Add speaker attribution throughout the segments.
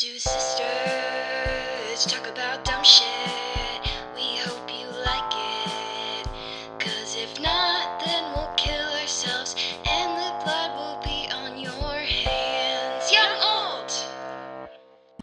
Speaker 1: Two sisters talk about dumb shit. We hope you like it. Cause if not, then we'll kill ourselves and the blood will be on your hands. Young Old!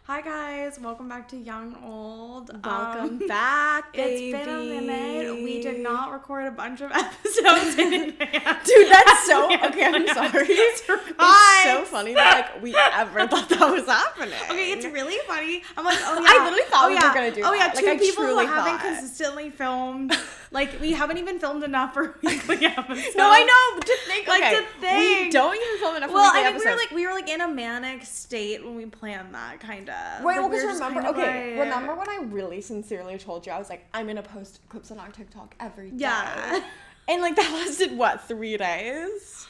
Speaker 2: Hi guys, welcome back to Young Old.
Speaker 3: Welcome back, baby.
Speaker 2: It's been a minute. We did not record a bunch of episodes in advance.
Speaker 3: Dude, that's so... Okay, I'm sorry.
Speaker 2: It's
Speaker 3: so funny that, like, we ever thought that was happening.
Speaker 2: Okay, it's really funny. I'm like, oh yeah.
Speaker 3: I literally thought we were going to do that.
Speaker 2: Oh yeah,
Speaker 3: like,
Speaker 2: two
Speaker 3: I
Speaker 2: people who
Speaker 3: truly
Speaker 2: haven't
Speaker 3: thought.
Speaker 2: consistently filmed. Like, we haven't even filmed enough for weekly episodes.
Speaker 3: No, I know. To think,
Speaker 2: Like,
Speaker 3: okay,
Speaker 2: to think.
Speaker 3: we don't even film enough for
Speaker 2: Well,
Speaker 3: weekly
Speaker 2: I think
Speaker 3: episodes.
Speaker 2: we were in a manic state when we planned that, kind of.
Speaker 3: Wait,
Speaker 2: Like,
Speaker 3: well, because
Speaker 2: we were just
Speaker 3: remember,
Speaker 2: kind of
Speaker 3: okay,
Speaker 2: like-
Speaker 3: remember when I really sincerely told you, I was like, I'm going to post clips on our TikTok every day.
Speaker 2: Yeah.
Speaker 3: And, like, that lasted, what, 3 days?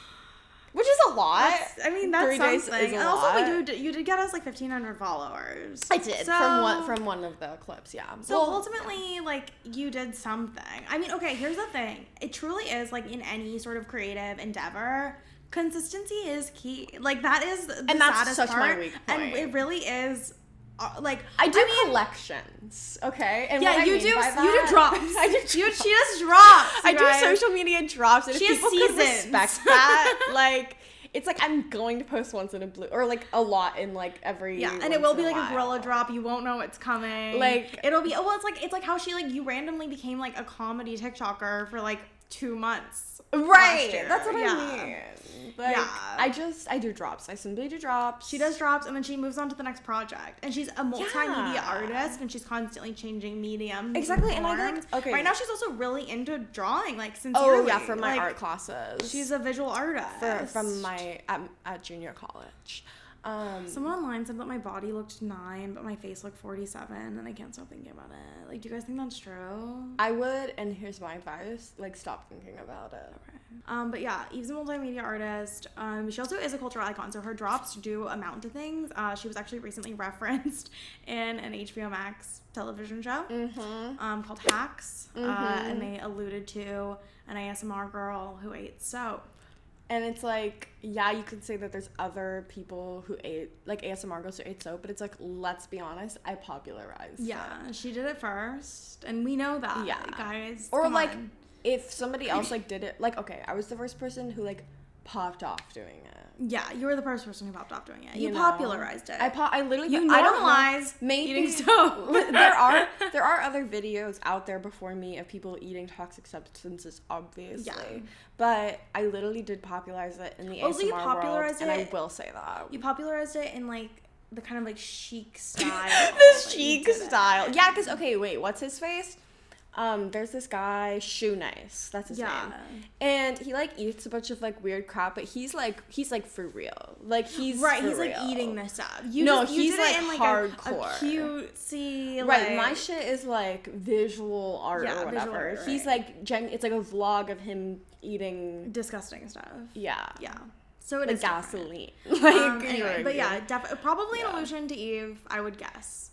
Speaker 3: Which is a lot.
Speaker 2: That's
Speaker 3: 3
Speaker 2: something.
Speaker 3: days is a
Speaker 2: And
Speaker 3: lot.
Speaker 2: also, you did get us like 1,500 followers.
Speaker 3: I did,
Speaker 2: So-
Speaker 3: from one of the clips, yeah.
Speaker 2: So ultimately, like, you did something. I mean, okay, here's the thing. It truly is, like, in any sort of creative endeavor, consistency is key. Like, that is the
Speaker 3: And that's
Speaker 2: saddest
Speaker 3: such my
Speaker 2: part.
Speaker 3: weak
Speaker 2: And
Speaker 3: point.
Speaker 2: it really is, like...
Speaker 3: I do collections, okay? And
Speaker 2: Yeah,
Speaker 3: what I
Speaker 2: you
Speaker 3: mean
Speaker 2: do.
Speaker 3: by
Speaker 2: You
Speaker 3: that-
Speaker 2: do drops.
Speaker 3: I do
Speaker 2: She
Speaker 3: drops.
Speaker 2: does drops.
Speaker 3: I
Speaker 2: you
Speaker 3: do
Speaker 2: guys.
Speaker 3: social media drops, and
Speaker 2: She
Speaker 3: if
Speaker 2: has
Speaker 3: people could
Speaker 2: seasons.
Speaker 3: respect that, like, it's like I'm going to post once in a blue, or like a lot in like every.
Speaker 2: Yeah, and it will
Speaker 3: once
Speaker 2: be
Speaker 3: in
Speaker 2: like a
Speaker 3: while.
Speaker 2: gorilla drop. You won't know it's coming.
Speaker 3: Like-
Speaker 2: it'll be. Well, it's like how she like you randomly became like a comedy TikToker for like 2 months. last
Speaker 3: Right,
Speaker 2: year.
Speaker 3: that's what
Speaker 2: Yeah.
Speaker 3: I mean. Like,
Speaker 2: Yeah.
Speaker 3: I do drops. I simply do drops.
Speaker 2: She does drops and then she moves on to the next project. And she's a multimedia
Speaker 3: Yeah.
Speaker 2: artist and she's constantly changing mediums.
Speaker 3: Exactly, and I
Speaker 2: forms.
Speaker 3: like- okay.
Speaker 2: Right now she's also really into drawing, like
Speaker 3: Oh
Speaker 2: sincerely.
Speaker 3: yeah, for my
Speaker 2: Like,
Speaker 3: art classes.
Speaker 2: She's a visual artist.
Speaker 3: from my at junior college.
Speaker 2: Someone online said that my body looked 9, but my face looked 47, and I can't stop thinking about it. Like, do you guys think that's true?
Speaker 3: I would, and here's my advice: like, stop thinking about it.
Speaker 2: But yeah, Eve's a multimedia artist. She also is a cultural icon, so her drops do amount to things. She was actually recently referenced in an HBO Max television show called Hacks, and they alluded to an ASMR girl who ate soap.
Speaker 3: And it's like, yeah, you could say that there's other people who ate, like ASMR girls who ate soap, but it's like, let's be honest, I popularized
Speaker 2: Yeah,
Speaker 3: it.
Speaker 2: she did it first, and we know that,
Speaker 3: Yeah.
Speaker 2: guys.
Speaker 3: Or
Speaker 2: come
Speaker 3: like,
Speaker 2: on.
Speaker 3: if somebody else like did it, like, okay, I was the first person who like popped off doing it.
Speaker 2: Yeah, you were the first person who popped off doing it. You
Speaker 3: know?
Speaker 2: popularized it.
Speaker 3: I literally,
Speaker 2: You
Speaker 3: I don't know,
Speaker 2: normalize
Speaker 3: maybe
Speaker 2: eating soap.
Speaker 3: there are other videos out there before me of people eating toxic substances, obviously.
Speaker 2: Yeah.
Speaker 3: But I literally did popularize it in the
Speaker 2: Also, you
Speaker 3: ASMR world,
Speaker 2: popularized
Speaker 3: and I
Speaker 2: it-
Speaker 3: will say that.
Speaker 2: You popularized it in like the kind of like chic style.
Speaker 3: The
Speaker 2: Like, you
Speaker 3: chic
Speaker 2: did it.
Speaker 3: style. Yeah, because, okay, wait, what's his face? There's this guy, Shoe Nice. That's his
Speaker 2: Yeah.
Speaker 3: name. And he, like, eats a bunch of, like, weird crap, but he's, like, for real. Like, he's
Speaker 2: Right,
Speaker 3: for
Speaker 2: he's like
Speaker 3: real.
Speaker 2: eating this up.
Speaker 3: No,
Speaker 2: you
Speaker 3: he's,
Speaker 2: did it
Speaker 3: like,
Speaker 2: in like
Speaker 3: hardcore.
Speaker 2: a cutesy,
Speaker 3: Right,
Speaker 2: like,
Speaker 3: my shit is, like, visual art
Speaker 2: Yeah,
Speaker 3: or
Speaker 2: visual
Speaker 3: whatever.
Speaker 2: art,
Speaker 3: He's,
Speaker 2: right.
Speaker 3: like, it's, like, a vlog of him eating,
Speaker 2: disgusting stuff.
Speaker 3: yeah.
Speaker 2: Yeah. So it
Speaker 3: Like
Speaker 2: is different.
Speaker 3: gasoline. Like,
Speaker 2: Anyway, but yeah, probably an
Speaker 3: Yeah.
Speaker 2: allusion to Eve, I would guess.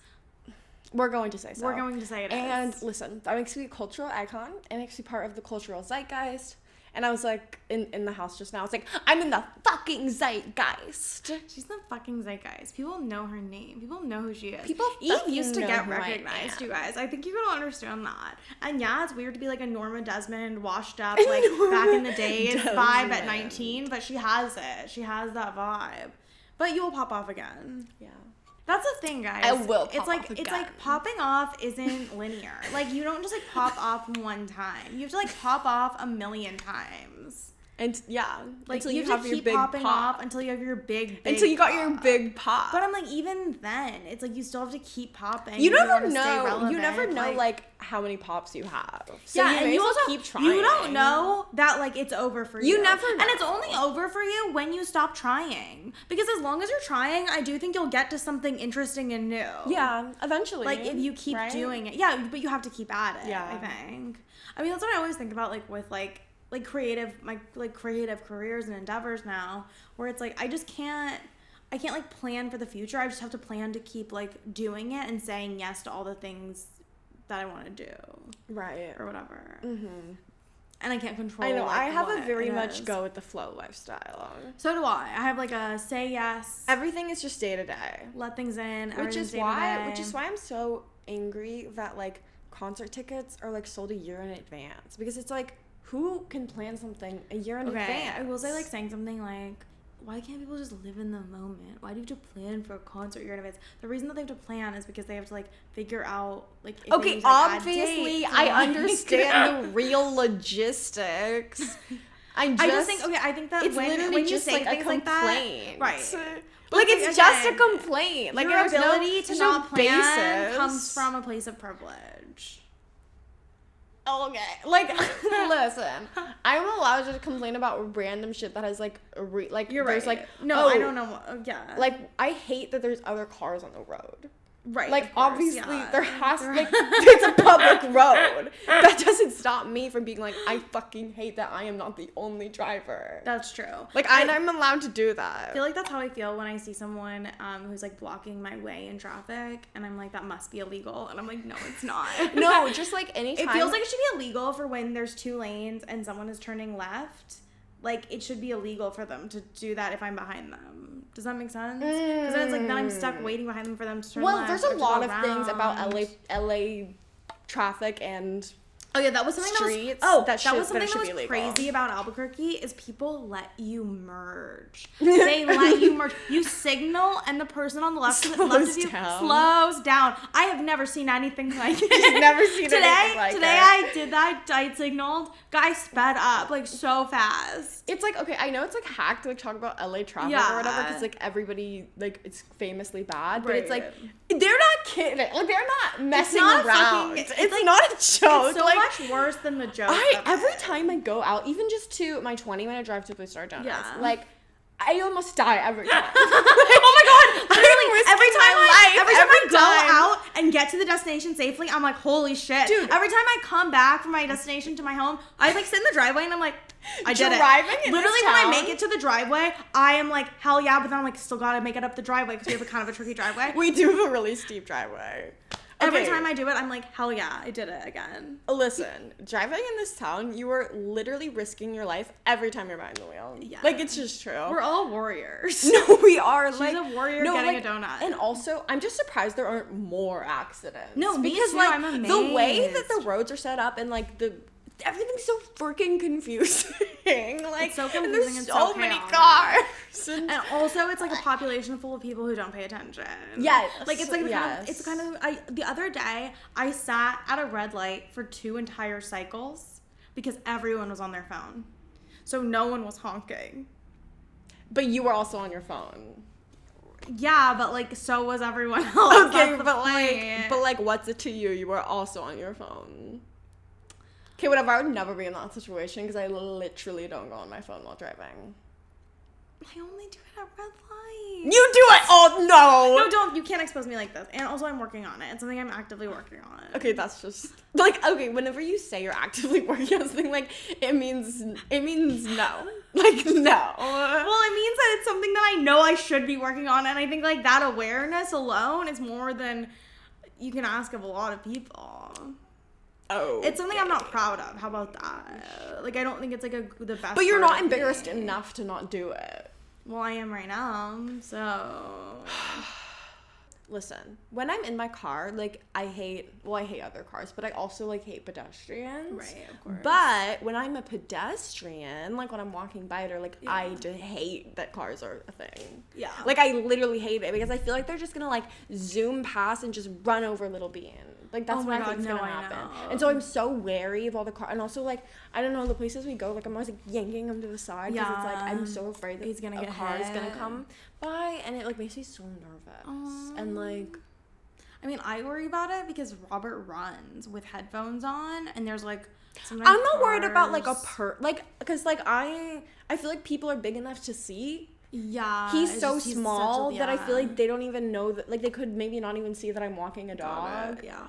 Speaker 3: We're going to say so.
Speaker 2: We're going to say it
Speaker 3: And
Speaker 2: is.
Speaker 3: listen, that makes me a cultural icon. It makes me part of the cultural zeitgeist. And I was like, in the house just now, I was like, I'm in the fucking zeitgeist.
Speaker 2: She's the fucking zeitgeist. People know her name. People know who she is.
Speaker 3: People
Speaker 2: Eve
Speaker 3: fucking
Speaker 2: used to
Speaker 3: know
Speaker 2: get
Speaker 3: who I
Speaker 2: recognized,
Speaker 3: am.
Speaker 2: you guys. I think you gotta understand that. And yeah, it's weird to be like a Norma Desmond, washed up, like back in the days vibe at
Speaker 3: Desmond.
Speaker 2: 19, but she has it. She has that vibe. But you will pop off again.
Speaker 3: Yeah.
Speaker 2: That's the thing, guys.
Speaker 3: I will
Speaker 2: It's
Speaker 3: pop
Speaker 2: like
Speaker 3: off
Speaker 2: it's
Speaker 3: again.
Speaker 2: like popping off isn't linear. Like you don't just like pop off one time. You have to like pop off a million times.
Speaker 3: And yeah,
Speaker 2: Like
Speaker 3: until
Speaker 2: you have to keep popping
Speaker 3: pop.
Speaker 2: off until you have your big
Speaker 3: Until you got your
Speaker 2: pop.
Speaker 3: big pop.
Speaker 2: But I'm like, even then, it's like you still have to keep popping.
Speaker 3: you
Speaker 2: if
Speaker 3: never
Speaker 2: wanna stay
Speaker 3: know. You
Speaker 2: relevant.
Speaker 3: never know like how many pops you have. So
Speaker 2: yeah,
Speaker 3: you
Speaker 2: and
Speaker 3: may
Speaker 2: you
Speaker 3: as well
Speaker 2: also
Speaker 3: keep trying.
Speaker 2: You don't know that like it's over for you.
Speaker 3: You never know.
Speaker 2: And it's only over for you when you stop trying. Because as long as you're trying, I do think you'll get to something interesting and new.
Speaker 3: Yeah, eventually.
Speaker 2: Like if you keep
Speaker 3: right?
Speaker 2: doing it. Yeah, but you have to keep at it.
Speaker 3: Yeah.
Speaker 2: I think. I mean, that's what I always think about, like with like creative careers and endeavors now, where it's like I can't like plan for the future. I just have to plan to keep like doing it and saying yes to all the things that I want to do.
Speaker 3: Right.
Speaker 2: Or whatever.
Speaker 3: Mm-hmm.
Speaker 2: and I can't control.
Speaker 3: I know.
Speaker 2: Like,
Speaker 3: I have
Speaker 2: what
Speaker 3: a very
Speaker 2: it
Speaker 3: much
Speaker 2: is.
Speaker 3: go with the flow lifestyle.
Speaker 2: So do I. I have like a say yes.
Speaker 3: Everything is just day to day.
Speaker 2: Let things in.
Speaker 3: Which is
Speaker 2: day to
Speaker 3: why
Speaker 2: day.
Speaker 3: I'm so angry that like concert tickets are like sold a year in advance, because it's like, who can plan something a year in advance?
Speaker 2: I will say, like, saying something like, why can't people just live in the moment? Why do you have to plan for a concert year in advance? The reason that they have to plan is because they have to, like, figure out, like, if they
Speaker 3: Okay,
Speaker 2: use, like,
Speaker 3: obviously,
Speaker 2: dates,
Speaker 3: I
Speaker 2: like,
Speaker 3: understand the real logistics.
Speaker 2: I just think, I think that
Speaker 3: it's literally
Speaker 2: when you
Speaker 3: just
Speaker 2: say
Speaker 3: like a
Speaker 2: things like
Speaker 3: complaint.
Speaker 2: that, right.
Speaker 3: Like,
Speaker 2: But
Speaker 3: it's just a
Speaker 2: again,
Speaker 3: complaint. Like,
Speaker 2: your
Speaker 3: there's
Speaker 2: ability to
Speaker 3: there's
Speaker 2: not plan
Speaker 3: basis.
Speaker 2: comes from a place of privilege.
Speaker 3: Okay, like, listen, I'm allowed to complain about random shit that has, like,
Speaker 2: You're
Speaker 3: there's,
Speaker 2: right.
Speaker 3: like,
Speaker 2: No, I don't know. Yeah.
Speaker 3: Like, I hate that there's other cars on the road.
Speaker 2: Right.
Speaker 3: Like,
Speaker 2: of course,
Speaker 3: obviously,
Speaker 2: yeah.
Speaker 3: there has to, like, it's a public road. That doesn't stop me from being like, I fucking hate that I am not the only driver.
Speaker 2: That's true.
Speaker 3: Like, I'm allowed to do that.
Speaker 2: I feel like that's how I feel when I see someone who's like blocking my way in traffic, and I'm like, that must be illegal, and I'm like, no, it's not.
Speaker 3: No, just like anytime.
Speaker 2: It feels like it should be illegal for when there's 2 lanes and someone is turning left. Like, it should be illegal for them to do that if I'm behind them. Does that make sense? Because then it's like, then I'm stuck waiting behind them for them to turn left.
Speaker 3: Well, there's a
Speaker 2: or to
Speaker 3: lot
Speaker 2: go
Speaker 3: of things about
Speaker 2: around.
Speaker 3: LA traffic and
Speaker 2: Oh yeah, that was something
Speaker 3: streets
Speaker 2: that was
Speaker 3: that
Speaker 2: something
Speaker 3: should
Speaker 2: that
Speaker 3: be
Speaker 2: was
Speaker 3: illegal.
Speaker 2: crazy about Albuquerque is people let you merge. They let you merge. You signal and the person on the left of you
Speaker 3: down.
Speaker 2: slows down. I have never seen anything like it.
Speaker 3: I've never seen anything like
Speaker 2: Today
Speaker 3: it.
Speaker 2: I did that. I signaled. Guy sped up like so fast.
Speaker 3: It's like, okay, I know it's like hacked to like talk about LA traffic
Speaker 2: Yeah.
Speaker 3: or whatever, because like everybody, like, it's famously bad, but it's
Speaker 2: Right.
Speaker 3: like, they're not kidding. Like, they're not messing
Speaker 2: not a
Speaker 3: around.
Speaker 2: fucking-
Speaker 3: It's
Speaker 2: like,
Speaker 3: not a joke.
Speaker 2: It's so
Speaker 3: like,
Speaker 2: much worse than the joke.
Speaker 3: every time I go out, even just to my 20-minute drive to Booster Donuts,
Speaker 2: Yeah.
Speaker 3: like, I almost die every time.
Speaker 2: Oh my god! Literally, every time I go
Speaker 3: time.
Speaker 2: out and get to the destination safely, I'm like, holy shit.
Speaker 3: Dude.
Speaker 2: Every time I come back from my destination to my home, I like sit in the driveway and I'm like, I did it.
Speaker 3: Driving in
Speaker 2: Literally,
Speaker 3: this
Speaker 2: when I
Speaker 3: town?
Speaker 2: make it to the driveway, I am like, hell yeah, but then I'm like, still gotta make it up the driveway because we have a kind of a tricky driveway.
Speaker 3: We do have a really steep driveway.
Speaker 2: Every
Speaker 3: Okay.
Speaker 2: time I do it, I'm like, hell yeah, I did it again.
Speaker 3: Listen, driving in this town, you are literally risking your life every time you're behind the wheel.
Speaker 2: Yeah.
Speaker 3: Like, it's just true.
Speaker 2: We're all warriors.
Speaker 3: No, we are.
Speaker 2: She's
Speaker 3: like,
Speaker 2: a warrior
Speaker 3: no,
Speaker 2: getting
Speaker 3: like,
Speaker 2: a donut.
Speaker 3: And also, I'm just surprised there aren't more accidents.
Speaker 2: No, me
Speaker 3: because
Speaker 2: too,
Speaker 3: like
Speaker 2: I'm
Speaker 3: the way that
Speaker 2: amazed.
Speaker 3: the roads are set up and like everything's so freaking confusing. Like,
Speaker 2: It's so
Speaker 3: and
Speaker 2: confusing
Speaker 3: there's
Speaker 2: and
Speaker 3: so
Speaker 2: so
Speaker 3: many
Speaker 2: chaotic.
Speaker 3: cars. And
Speaker 2: And also, it's like a population full of people who don't pay attention.
Speaker 3: Yes,
Speaker 2: like it's like
Speaker 3: yes.
Speaker 2: it's kind of. The other day, I sat at a red light for 2 entire cycles because everyone was on their phone, so no one was honking.
Speaker 3: but you were also on your phone.
Speaker 2: Yeah, but like so was everyone else.
Speaker 3: Okay,
Speaker 2: That's the
Speaker 3: but
Speaker 2: point.
Speaker 3: like, what's it to you? You were also on your phone. Okay, whatever. I would never be in that situation because I literally don't go on my phone while driving.
Speaker 2: I only do it at red light.
Speaker 3: You do it! Oh no!
Speaker 2: No, don't. You can't expose me like this. And also, I'm working on it. It's something I'm actively working on.
Speaker 3: Okay, that's just like, okay, whenever you say you're actively working on something, like it means no. Like, no.
Speaker 2: Well, it means that it's something that I know I should be working on, and I think like that awareness alone is more than you can ask of a lot of people.
Speaker 3: Oh.
Speaker 2: It's something I'm not proud of. How about that? Like, I don't think it's like the best.
Speaker 3: But you're
Speaker 2: part
Speaker 3: not
Speaker 2: of me.
Speaker 3: embarrassed enough to not do it.
Speaker 2: Well, I am right now, so.
Speaker 3: Listen, when I'm in my car, like, I hate other cars, but I also, like, hate pedestrians.
Speaker 2: Right, of course.
Speaker 3: But when I'm a pedestrian, like, when I'm walking by it, or, like,
Speaker 2: Yeah.
Speaker 3: I just hate that cars are a thing.
Speaker 2: Yeah.
Speaker 3: Like, I literally hate it because I feel like they're just gonna, like, zoom past and just run over little beans. Like, that's
Speaker 2: Oh
Speaker 3: what
Speaker 2: my
Speaker 3: I
Speaker 2: God,
Speaker 3: think's
Speaker 2: no,
Speaker 3: gonna
Speaker 2: I
Speaker 3: happen.
Speaker 2: know.
Speaker 3: And so I'm so wary of all the cars. And also, like, I don't know, the places we go, like, I'm always, like, yanking them to the side because it's, like, I'm so afraid that
Speaker 2: He's gonna
Speaker 3: a
Speaker 2: get
Speaker 3: car is gonna
Speaker 2: hit.
Speaker 3: come by. And it, like, makes me so nervous. And, like...
Speaker 2: I mean, I worry about it because Robert runs with headphones on, and there's like. Sometimes
Speaker 3: I'm not worried about like
Speaker 2: cars-
Speaker 3: because like I feel like people are big enough to see.
Speaker 2: Yeah.
Speaker 3: He's
Speaker 2: it's
Speaker 3: so
Speaker 2: just- he's
Speaker 3: small
Speaker 2: such a-
Speaker 3: that I
Speaker 2: yeah.
Speaker 3: feel like they don't even know that, like, they could maybe not even see that I'm walking a
Speaker 2: Got
Speaker 3: dog.
Speaker 2: it, yeah.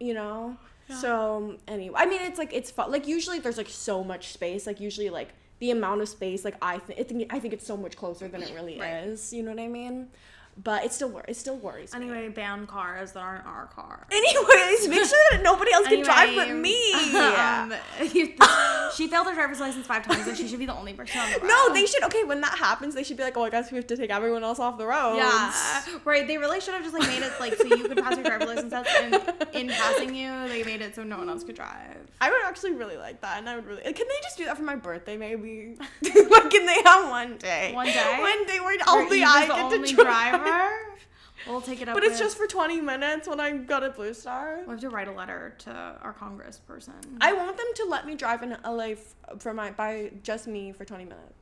Speaker 3: You know.
Speaker 2: Yeah.
Speaker 3: So anyway, I mean, it's like it's fun. Like, usually there's like so much space. Like, usually like the amount of space, like I think it's so much closer than it really
Speaker 2: Right.
Speaker 3: is. You know what I mean? But it still worries me.
Speaker 2: Anyway, ban cars that aren't our car.
Speaker 3: Anyways, make sure that nobody else can drive but me.
Speaker 2: She failed her driver's license 5 times, and she should be the only person on the road.
Speaker 3: No, they should. Okay, when that happens, they should be like, "Oh, I guess we have to take everyone else off the road."
Speaker 2: Yeah, right. They really should have just like made it like so you could pass your driver's license test, and in passing you, they made it so no one else could drive.
Speaker 3: I would actually really like that, and I would really. Can they just do that for my birthday, maybe? Like, can they have one day?
Speaker 2: One day.
Speaker 3: One day where only I get to drive.
Speaker 2: Driver. We'll take it up.
Speaker 3: But it's just for 20 minutes when I got a Blue Star.
Speaker 2: We have to write a letter to our congressperson.
Speaker 3: I want them to let me drive in LA by just me for 20 minutes.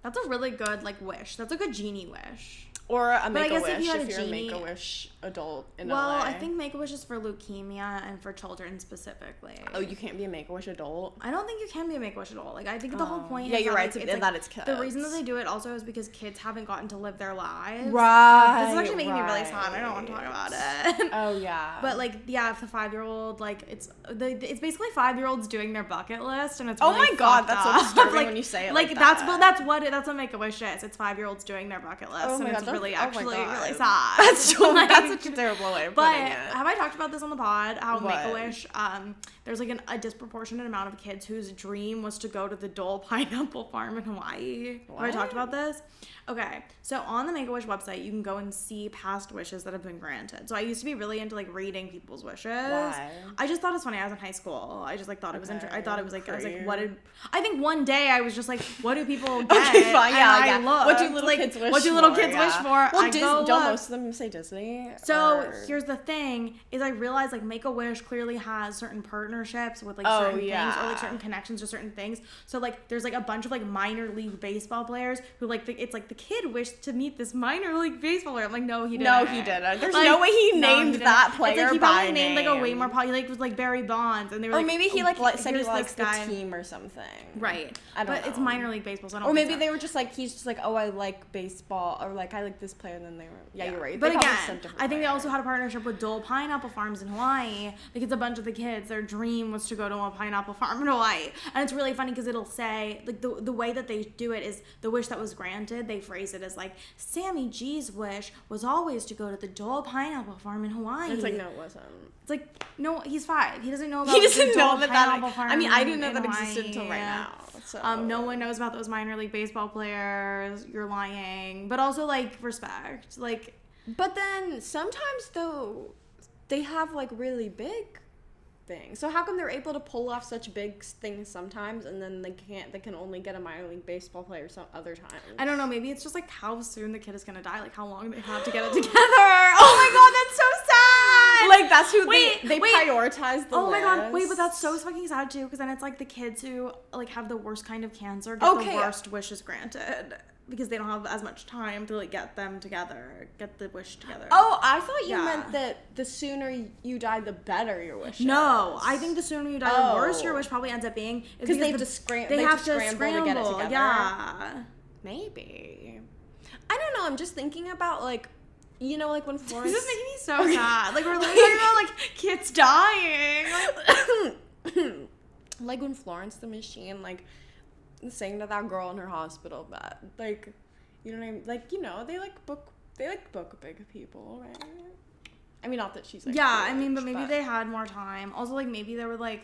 Speaker 2: That's a really good like wish. That's a good genie wish.
Speaker 3: Or a Make-A-Wish
Speaker 2: if
Speaker 3: you're a Make-A-Wish adult in LA.
Speaker 2: Well, I think Make-A-Wish is for leukemia and for children specifically.
Speaker 3: Oh, you can't be a Make-A-Wish adult?
Speaker 2: I don't think you can be a Make-A-Wish adult. Like, I think the whole point
Speaker 3: is
Speaker 2: you're right,
Speaker 3: that it's kids.
Speaker 2: The reason that they do it also is because kids haven't gotten to live their lives.
Speaker 3: Right.
Speaker 2: This is actually making me really sad. I don't want to talk about it.
Speaker 3: Oh, yeah.
Speaker 2: But, like, yeah, if the 5-year-old, like, it's basically 5-year-olds doing their bucket list, and it's
Speaker 3: oh
Speaker 2: really
Speaker 3: my god, that's so disturbing
Speaker 2: like,
Speaker 3: when you say it
Speaker 2: like
Speaker 3: that.
Speaker 2: That's what Make-A-Wish is. It's 5-year-olds doing their bucket list, and it's really actually really sad.
Speaker 3: That's
Speaker 2: like,
Speaker 3: that's a terrible way of putting it.
Speaker 2: But have I talked about this on the pod? How
Speaker 3: What?
Speaker 2: Make-A-Wish, there's like a disproportionate amount of kids whose dream was to go to the Dole Pineapple Farm in Hawaii.
Speaker 3: What?
Speaker 2: Have I talked about this? Okay, so on the Make-A-Wish website, you can go and see past wishes that have been granted. So I used to be really into like reading people's wishes.
Speaker 3: Why?
Speaker 2: I just thought it was funny. I was in high school. I just like thought it was interesting. I thought it was like, I was like,
Speaker 3: Great.
Speaker 2: what did? I think one day I was just like, what do people get?
Speaker 3: Okay, fine, yeah,
Speaker 2: and
Speaker 3: yeah.
Speaker 2: I looked,
Speaker 3: What do little kids wish for?
Speaker 2: What do little kids wish for?
Speaker 3: Well,
Speaker 2: don't
Speaker 3: most of them say Disney?
Speaker 2: So here's the thing: is I realized like Make-A-Wish clearly has certain partnerships with like certain things or like certain connections to certain things. So like there's like a bunch of like minor league baseball players who like it's like the kid wished to meet this minor league baseball player. I'm like, no, he didn't.
Speaker 3: No, he didn't. There's
Speaker 2: like,
Speaker 3: no way he
Speaker 2: no,
Speaker 3: named
Speaker 2: he
Speaker 3: that player
Speaker 2: it's like he
Speaker 3: by
Speaker 2: probably named
Speaker 3: name.
Speaker 2: like a way more popular. Like was like Barry Bonds, and they were
Speaker 3: or
Speaker 2: like,
Speaker 3: maybe he said he likes the
Speaker 2: guy.
Speaker 3: team or something.
Speaker 2: Right.
Speaker 3: I don't know.
Speaker 2: But it's minor league baseball, so I don't
Speaker 3: or maybe
Speaker 2: think so.
Speaker 3: they were just like, he's just like, oh, I like baseball, or like I like this player, and then they were you're right.
Speaker 2: But
Speaker 3: They probably
Speaker 2: again,
Speaker 3: said different
Speaker 2: I think they
Speaker 3: players.
Speaker 2: also had a partnership with Dole Pineapple Farms in Hawaii because a bunch of the kids, their dream was to go to a pineapple farm in Hawaii. And it's really funny because it'll say, like, the way that they do it is the wish that was granted, they phrase it as, like, Sammy G's wish was always to go to the Dole Pineapple Farm in Hawaii.
Speaker 3: It's like, no, it wasn't.
Speaker 2: It's like, no, he's 5. He doesn't know about
Speaker 3: He doesn't
Speaker 2: the
Speaker 3: know
Speaker 2: Dole
Speaker 3: that
Speaker 2: Pineapple Farm
Speaker 3: I mean, I didn't know
Speaker 2: in
Speaker 3: that existed
Speaker 2: Hawaii.
Speaker 3: until right now. So.
Speaker 2: No one knows about those minor league baseball players. You're lying. But also, like, respect. Like...
Speaker 3: But then sometimes though they have like really big things. So how come they're able to pull off such big things sometimes and then they can only get a minor league baseball player some other times?
Speaker 2: I don't know, maybe it's just like how soon the kid is gonna die, like how long they have to get it together. Oh my god, that's so sad!
Speaker 3: Like that's who they
Speaker 2: wait.
Speaker 3: prioritize the
Speaker 2: Oh my god, wait,
Speaker 3: list.
Speaker 2: but that's so fucking sad too, because then it's like the kids who like have the worst kind of cancer get the worst wishes granted. Because they don't have as much time to like get them together, get the wish together.
Speaker 3: Oh, I thought you meant that the sooner you die, the better your wish.
Speaker 2: No, I think the sooner you die, the worse your wish probably ends up being.
Speaker 3: Because they have to scramble.
Speaker 2: They have to
Speaker 3: scramble to get it together.
Speaker 2: Yeah,
Speaker 3: maybe. I don't know. I'm just thinking about like, you know, like when Florence.
Speaker 2: This is making me so sad. Like we're literally talking about like kids dying.
Speaker 3: Like when Florence the Machine like saying to that girl in her hospital bed, like, you know what I mean? Like, you know, they book big people, right? I mean, not that she's like.
Speaker 2: Yeah, I mean, but maybe they had more time. Also, like maybe they were like,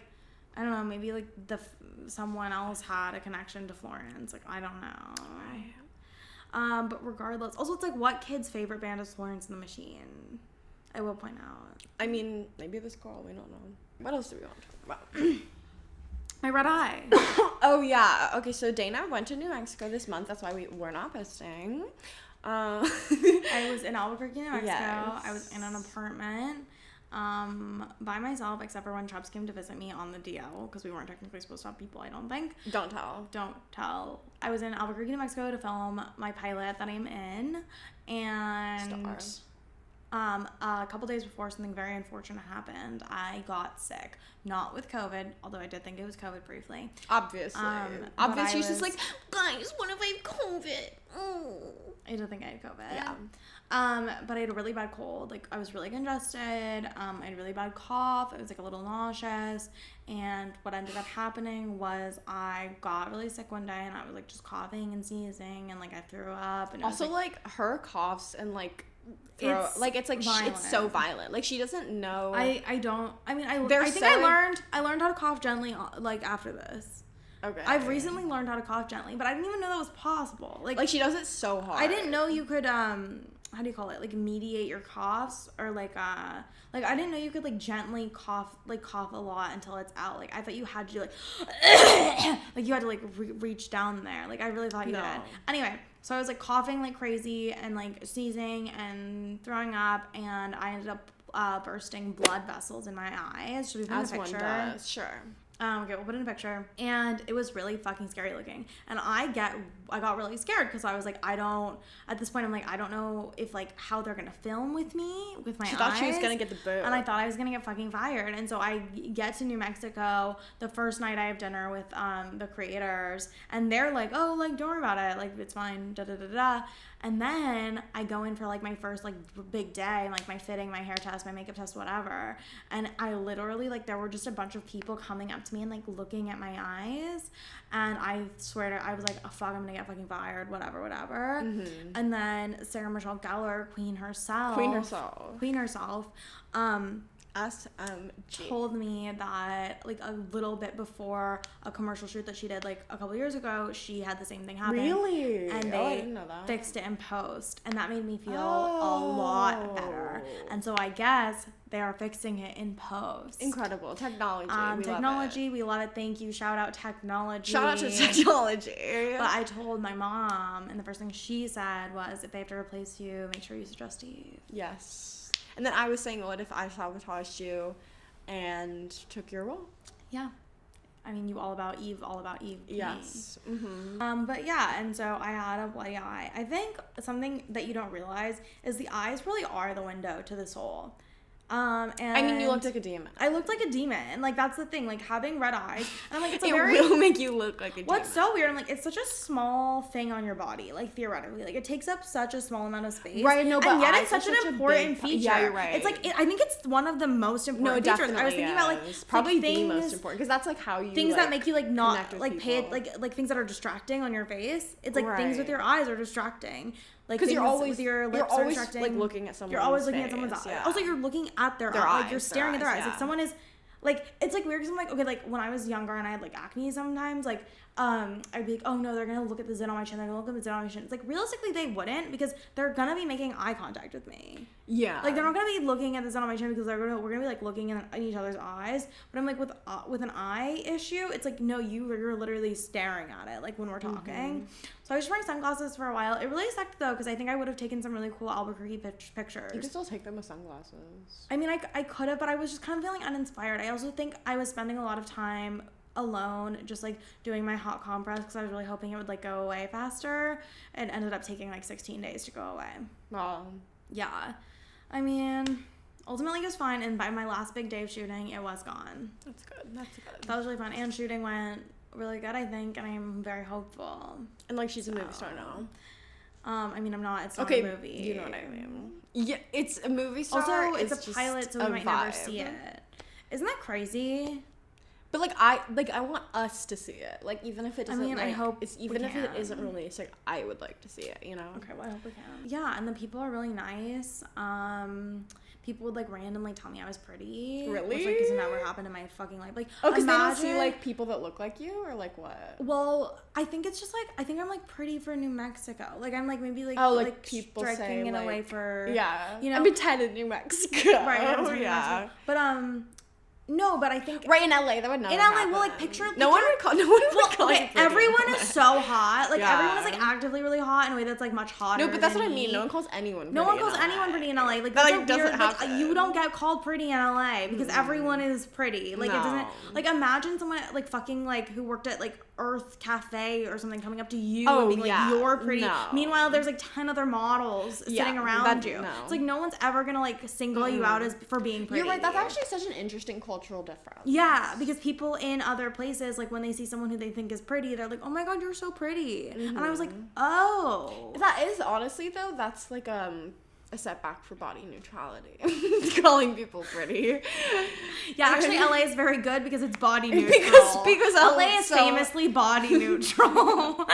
Speaker 2: I don't know, maybe like someone else had a connection to Florence. Like I don't know. Right. But regardless, also it's like what kid's favorite band is Florence and the Machine? I will point out.
Speaker 3: I mean, maybe this girl. We don't know. What else do we want to talk about?
Speaker 2: My red eye.
Speaker 3: Oh yeah. Okay, so Dana went to New Mexico this month. That's why we're not posting.
Speaker 2: I was in Albuquerque, New Mexico.
Speaker 3: Yes.
Speaker 2: I was in an apartment by myself, except for when Chubbs came to visit me on the DL, because we weren't technically supposed to have people, I don't think.
Speaker 3: Don't tell.
Speaker 2: Don't tell. I was in Albuquerque, New Mexico to film my pilot that I'm in, and A couple days before something very unfortunate happened, I got sick. Not with COVID, although I did think it was COVID briefly.
Speaker 3: Obviously.
Speaker 2: Obviously,
Speaker 3: she's just like, guys, what if I have COVID? Oh.
Speaker 2: I did think I had COVID.
Speaker 3: Yeah.
Speaker 2: But I had a really bad cold. Like, I was really congested. I had a really bad cough. I was, like, a little nauseous. And what ended up happening was I got really sick one day, and I was, like, just coughing and sneezing, and, like, I threw up. And
Speaker 3: also, like, her coughs and, like,
Speaker 2: it's
Speaker 3: it's so violent. Like, she doesn't know.
Speaker 2: I think I learned how to cough gently, like, after this.
Speaker 3: Okay.
Speaker 2: I've recently learned how to cough gently, but I didn't even know that was possible. Like
Speaker 3: she does it so hard.
Speaker 2: I didn't know you could how do you call it? Like, mediate your coughs, or like I didn't know you could, like, gently cough a lot until it's out. Like, I thought you had to do, like like you had to, like, reach down there. Like, I really thought you did. Anyway, so I was, like, coughing like crazy and, like, sneezing and throwing up, and I ended up bursting blood vessels in my eyes. Should we put in a picture?
Speaker 3: One does, sure.
Speaker 2: Okay, we'll put in a picture. And it was really fucking scary looking. And I got really scared because I was like, at this point, I'm like, I don't know if, like, how they're going to film with me, with my eyes.
Speaker 3: She thought she was going to get the boot.
Speaker 2: And I thought I was going to get fucking fired. And so I get to New Mexico the first night I have dinner with the creators. And they're like, oh, like, don't worry about it. Like, it's fine, da-da-da-da. And then I go in for, like, my first, like, big day, like, my fitting, my hair test, my makeup test, whatever. And I literally, like, there were just a bunch of people coming up to me and, like, looking at my eyes. And I swear to, I was like, oh, fuck, I'm gonna get fucking fired, whatever. Mm-hmm. And then Sarah Michelle Gellar, Queen herself, told me that, like, a little bit before a commercial shoot that she did, like, a couple years ago, she had the same thing happen.
Speaker 3: Really?
Speaker 2: And they
Speaker 3: I didn't know that.
Speaker 2: fixed it in post, and that made me feel a lot better. And so I guess they are fixing it in post.
Speaker 3: Incredible. Technology.
Speaker 2: We love it. Thank you. Shout out technology.
Speaker 3: Shout out to technology.
Speaker 2: But I told my mom, and the first thing she said was, if they have to replace you, make sure you suggest Eve.
Speaker 3: Yes. And then I was saying, what if I sabotaged you and took your role?
Speaker 2: Yeah. I mean, you all about Eve.
Speaker 3: Yes. Mm-hmm.
Speaker 2: But yeah, and so I had a bloody eye. I think something that you don't realize is the eyes really are the window to the soul. And
Speaker 3: I mean, you looked like a demon.
Speaker 2: I looked like a demon. Like, that's the thing. Like, having red eyes. And I'm like,
Speaker 3: it will make you look like a demon.
Speaker 2: What's so weird, I'm like, it's such a small thing on your body, like, theoretically. Like, it takes up such a small amount of space.
Speaker 3: Right, no, but
Speaker 2: and yet it's such an important feature.
Speaker 3: Yeah, you're right.
Speaker 2: It's like, I think it's one of the most important features.
Speaker 3: Definitely,
Speaker 2: I was thinking about, like,
Speaker 3: probably
Speaker 2: things,
Speaker 3: the most important, because that's, like, how you,
Speaker 2: things
Speaker 3: like,
Speaker 2: that make you, like, not, like, pay
Speaker 3: people.
Speaker 2: it, like things that are distracting on your face. It's like things with your eyes are distracting. Like,
Speaker 3: because you're always
Speaker 2: distracting.
Speaker 3: like looking at someone's
Speaker 2: You're always looking
Speaker 3: face,
Speaker 2: at someone's eyes.
Speaker 3: yeah.
Speaker 2: Also, you're looking at their eyes. Like, you're staring at their eyes.
Speaker 3: Yeah.
Speaker 2: Like, someone is, like, it's, like, weird because I'm like, okay, like, when I was younger and I had, like, acne sometimes, like, I'd be like, oh no, they're gonna look at the zit on my chin, they're gonna look at the zit on my chin. It's like, realistically, they wouldn't, because they're gonna be making eye contact with me.
Speaker 3: Yeah.
Speaker 2: Like, they're not gonna be looking at the zit on my chin because we're gonna be, like, looking in each other's eyes. But I'm like, with an eye issue, it's like, no, you're literally staring at it, like, when we're talking. Mm-hmm. So I was just wearing sunglasses for a while. It really sucked, though, because I think I would have taken some really cool Albuquerque pictures.
Speaker 3: You can still take them with sunglasses.
Speaker 2: I mean, I could have, but I was just kind of feeling uninspired. I also think I was spending a lot of time alone, just, like, doing my hot compress, because I was really hoping it would, like, go away faster. It ended up taking, like, 16 days to go away.
Speaker 3: Wow.
Speaker 2: Yeah. I mean, ultimately it was fine, and by my last big day of shooting, it was gone.
Speaker 3: That's good.
Speaker 2: That was really fun, and shooting went really good, I think, and I'm very hopeful.
Speaker 3: And, like, she's a movie star now.
Speaker 2: I mean, I'm not. It's not a movie.
Speaker 3: You know what I mean. Yeah, it's a movie star.
Speaker 2: Also, it's a pilot, so we might never see it. Isn't that crazy?
Speaker 3: But, like, I want us to see it. Like, even if it doesn't,
Speaker 2: I hope
Speaker 3: even if it isn't released, like, I would like to see it, you know?
Speaker 2: Okay, well, I hope we can. Yeah, and the people are really nice. People would, like, randomly tell me I was pretty.
Speaker 3: Really?
Speaker 2: Which, like, has never happened in my fucking life. Like,
Speaker 3: oh, because they don't see, like, people that look like you, or, like, what?
Speaker 2: Well, I think it's just, like, I think I'm, like, pretty for New Mexico. Like, I'm, like, maybe, like,
Speaker 3: like people
Speaker 2: striking
Speaker 3: say,
Speaker 2: in
Speaker 3: like,
Speaker 2: a way for,
Speaker 3: yeah,
Speaker 2: you know,
Speaker 3: I'm a 10 in New Mexico.
Speaker 2: Right, I'm
Speaker 3: yeah.
Speaker 2: Mexico. But No, but I think
Speaker 3: Right, in LA, that would never happen.
Speaker 2: well, like, picture
Speaker 3: no one would call you pretty
Speaker 2: everyone
Speaker 3: in LA.
Speaker 2: is so hot. Like,
Speaker 3: Yeah.
Speaker 2: everyone is, like, actively really hot in a way that's, like, much hotter.
Speaker 3: No, but that's
Speaker 2: than
Speaker 3: what I
Speaker 2: me.
Speaker 3: mean. No one calls anyone pretty
Speaker 2: No one
Speaker 3: in
Speaker 2: calls
Speaker 3: LA.
Speaker 2: anyone pretty in LA. Like,
Speaker 3: That,
Speaker 2: that's
Speaker 3: like,
Speaker 2: a
Speaker 3: doesn't
Speaker 2: weird, like,
Speaker 3: happen.
Speaker 2: you don't get called pretty in LA because everyone is pretty. Like, it doesn't,
Speaker 3: No.
Speaker 2: like, imagine someone, like, fucking, like, who worked at, like, Earth Cafe or something coming up to you
Speaker 3: Oh,
Speaker 2: and being like,
Speaker 3: yeah.
Speaker 2: you're pretty.
Speaker 3: No.
Speaker 2: Meanwhile, there's, like, 10 other models sitting around you.
Speaker 3: No.
Speaker 2: It's like, no one's ever gonna, like, single you out as for being pretty.
Speaker 3: You're right. That's actually such an interesting cultural difference.
Speaker 2: Yeah, because people in other places, like, when they see someone who they think is pretty, they're like, oh my god, you're so pretty. And I was like, oh.
Speaker 3: That is, honestly, though, that's, like, a setback for body neutrality. Calling people pretty.
Speaker 2: Yeah, actually, LA is very good because it's body neutral.
Speaker 3: Because
Speaker 2: LA is
Speaker 3: so-
Speaker 2: famously body neutral.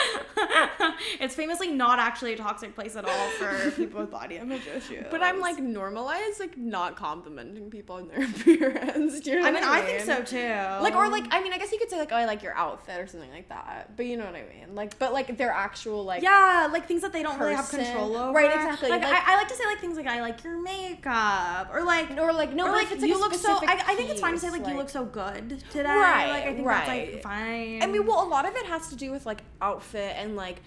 Speaker 2: It's famously not actually a toxic place at all for people with body image issues.
Speaker 3: But I'm, like, normalized, like, not complimenting people on their appearance. Do you know
Speaker 2: I
Speaker 3: what
Speaker 2: mean, I think
Speaker 3: mean?
Speaker 2: so too.
Speaker 3: Like, or, like, I mean, I guess you could say, like, oh, I like your outfit or something like that. But you know what I mean? Like, but, like, their actual, like,
Speaker 2: yeah, like things that they don't really have
Speaker 3: person.
Speaker 2: control over.
Speaker 3: Right, exactly.
Speaker 2: Like,
Speaker 3: Like-
Speaker 2: I like to say like things like I like your makeup or like
Speaker 3: no,
Speaker 2: or
Speaker 3: but
Speaker 2: like
Speaker 3: if it's, like,
Speaker 2: you
Speaker 3: a
Speaker 2: look so.
Speaker 3: specific
Speaker 2: I think it's fine to say
Speaker 3: piece,
Speaker 2: like you
Speaker 3: like-
Speaker 2: look so good today.
Speaker 3: Right,
Speaker 2: Like I think that's like fine.
Speaker 3: I mean, well, a lot of it has to do with, like, outfit and, like,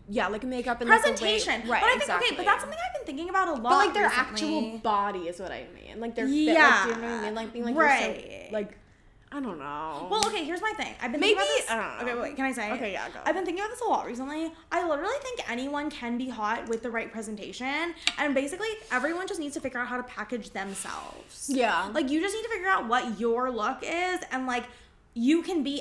Speaker 3: yeah, like, makeup and, like, the way-
Speaker 2: presentation.
Speaker 3: right,
Speaker 2: But I think
Speaker 3: exactly.
Speaker 2: okay, but that's something I've been thinking about a lot.
Speaker 3: But, like, their
Speaker 2: recently.
Speaker 3: actual body is what I mean. Like, their fit,
Speaker 2: Yeah.
Speaker 3: like, do you know what I mean? Like, being, like,
Speaker 2: Right.
Speaker 3: you're so, like, I don't know.
Speaker 2: Well, okay, here's my thing. I've been
Speaker 3: Maybe-
Speaker 2: thinking about this.
Speaker 3: I don't know.
Speaker 2: Okay, wait, can I say?
Speaker 3: Okay, yeah, go.
Speaker 2: I've been thinking about this a lot recently. I literally think anyone can be hot with the right presentation, and basically everyone just needs to figure out how to package themselves.
Speaker 3: Yeah.
Speaker 2: Like you just need to figure out what your look is, and like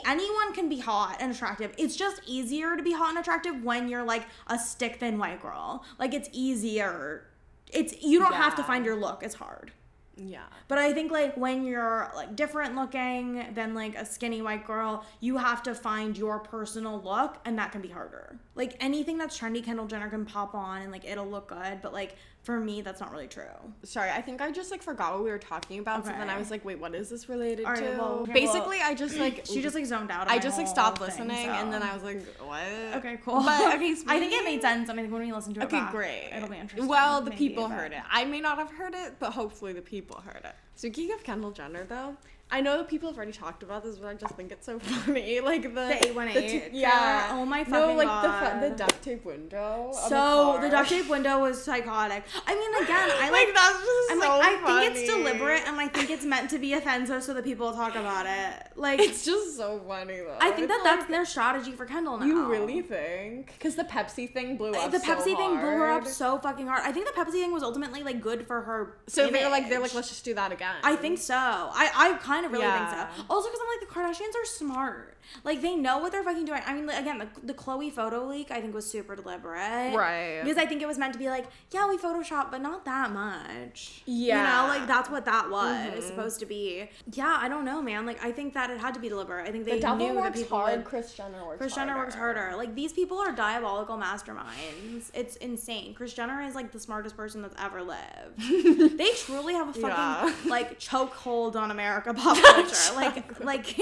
Speaker 2: anyone can be hot and attractive. It's just easier to be hot and attractive when you're like a stick thin white girl. Like it's easier. You don't have to
Speaker 3: Yeah.
Speaker 2: find your look. It's hard.
Speaker 3: Yeah.
Speaker 2: But I think like when you're like different looking than like a skinny white girl, you have to find your personal look, and that can be harder. Like anything that's trendy, Kendall Jenner can pop on and like it'll look good, but like for me that's not really true.
Speaker 3: Sorry, I think I just, like, forgot what we were talking about, so then I
Speaker 2: Okay.
Speaker 3: was like, wait, what is this related
Speaker 2: All right,
Speaker 3: to?
Speaker 2: well, okay,
Speaker 3: Basically, I just, like...
Speaker 2: She just like zoned out.
Speaker 3: I just, like, stopped listening, and then I was like, what?
Speaker 2: Okay, cool.
Speaker 3: But, okay,
Speaker 2: I think it made sense. I mean, when we listen to it
Speaker 3: Okay,
Speaker 2: back,
Speaker 3: great.
Speaker 2: it'll be interesting.
Speaker 3: Well, the
Speaker 2: maybe,
Speaker 3: people
Speaker 2: but-
Speaker 3: heard it. I may not have heard it, but hopefully the people heard it. Speaking of Kendall Jenner, though, I know that people have already talked about this, but I just think it's so funny. Like the
Speaker 2: 818.
Speaker 3: yeah.
Speaker 2: Oh my
Speaker 3: no,
Speaker 2: fucking
Speaker 3: like
Speaker 2: god.
Speaker 3: the duct tape window.
Speaker 2: So the duct tape window was psychotic. I mean, again, I
Speaker 3: like that's just
Speaker 2: I'm
Speaker 3: so
Speaker 2: like, I
Speaker 3: funny.
Speaker 2: think it's deliberate, and I think it's meant to be offensive so that people talk about it. Like,
Speaker 3: It's just so funny though.
Speaker 2: I think
Speaker 3: It's
Speaker 2: that's their strategy for Kendall now.
Speaker 3: You really think? Because the Pepsi thing blew up.
Speaker 2: The
Speaker 3: so
Speaker 2: Pepsi thing blew her up
Speaker 3: hard.
Speaker 2: so fucking hard. I think the Pepsi thing was ultimately like good for her.
Speaker 3: So
Speaker 2: image.
Speaker 3: they're like, let's just do that again.
Speaker 2: I think so. I kind of really think
Speaker 3: Yeah.
Speaker 2: so. Also, because I'm like, the Kardashians are smart. Like, they know what they're fucking doing. I mean, like, again, the Khloe photo leak, I think, was super deliberate.
Speaker 3: Right.
Speaker 2: Because I think it was meant to be like, yeah, we Photoshopped, but not that much.
Speaker 3: Yeah.
Speaker 2: You know, like, that's what that was supposed to be. Yeah, I don't know, man. Like, I think that it had to be deliberate. I think they
Speaker 3: The devil
Speaker 2: knew that
Speaker 3: works
Speaker 2: people
Speaker 3: hard.
Speaker 2: would...
Speaker 3: Kris Jenner works
Speaker 2: Kris Jenner works harder. Like, these people are diabolical masterminds. It's insane. Kris Jenner is, like, the smartest person that's ever lived. They truly have a fucking, like, chokehold on America pop culture. Like,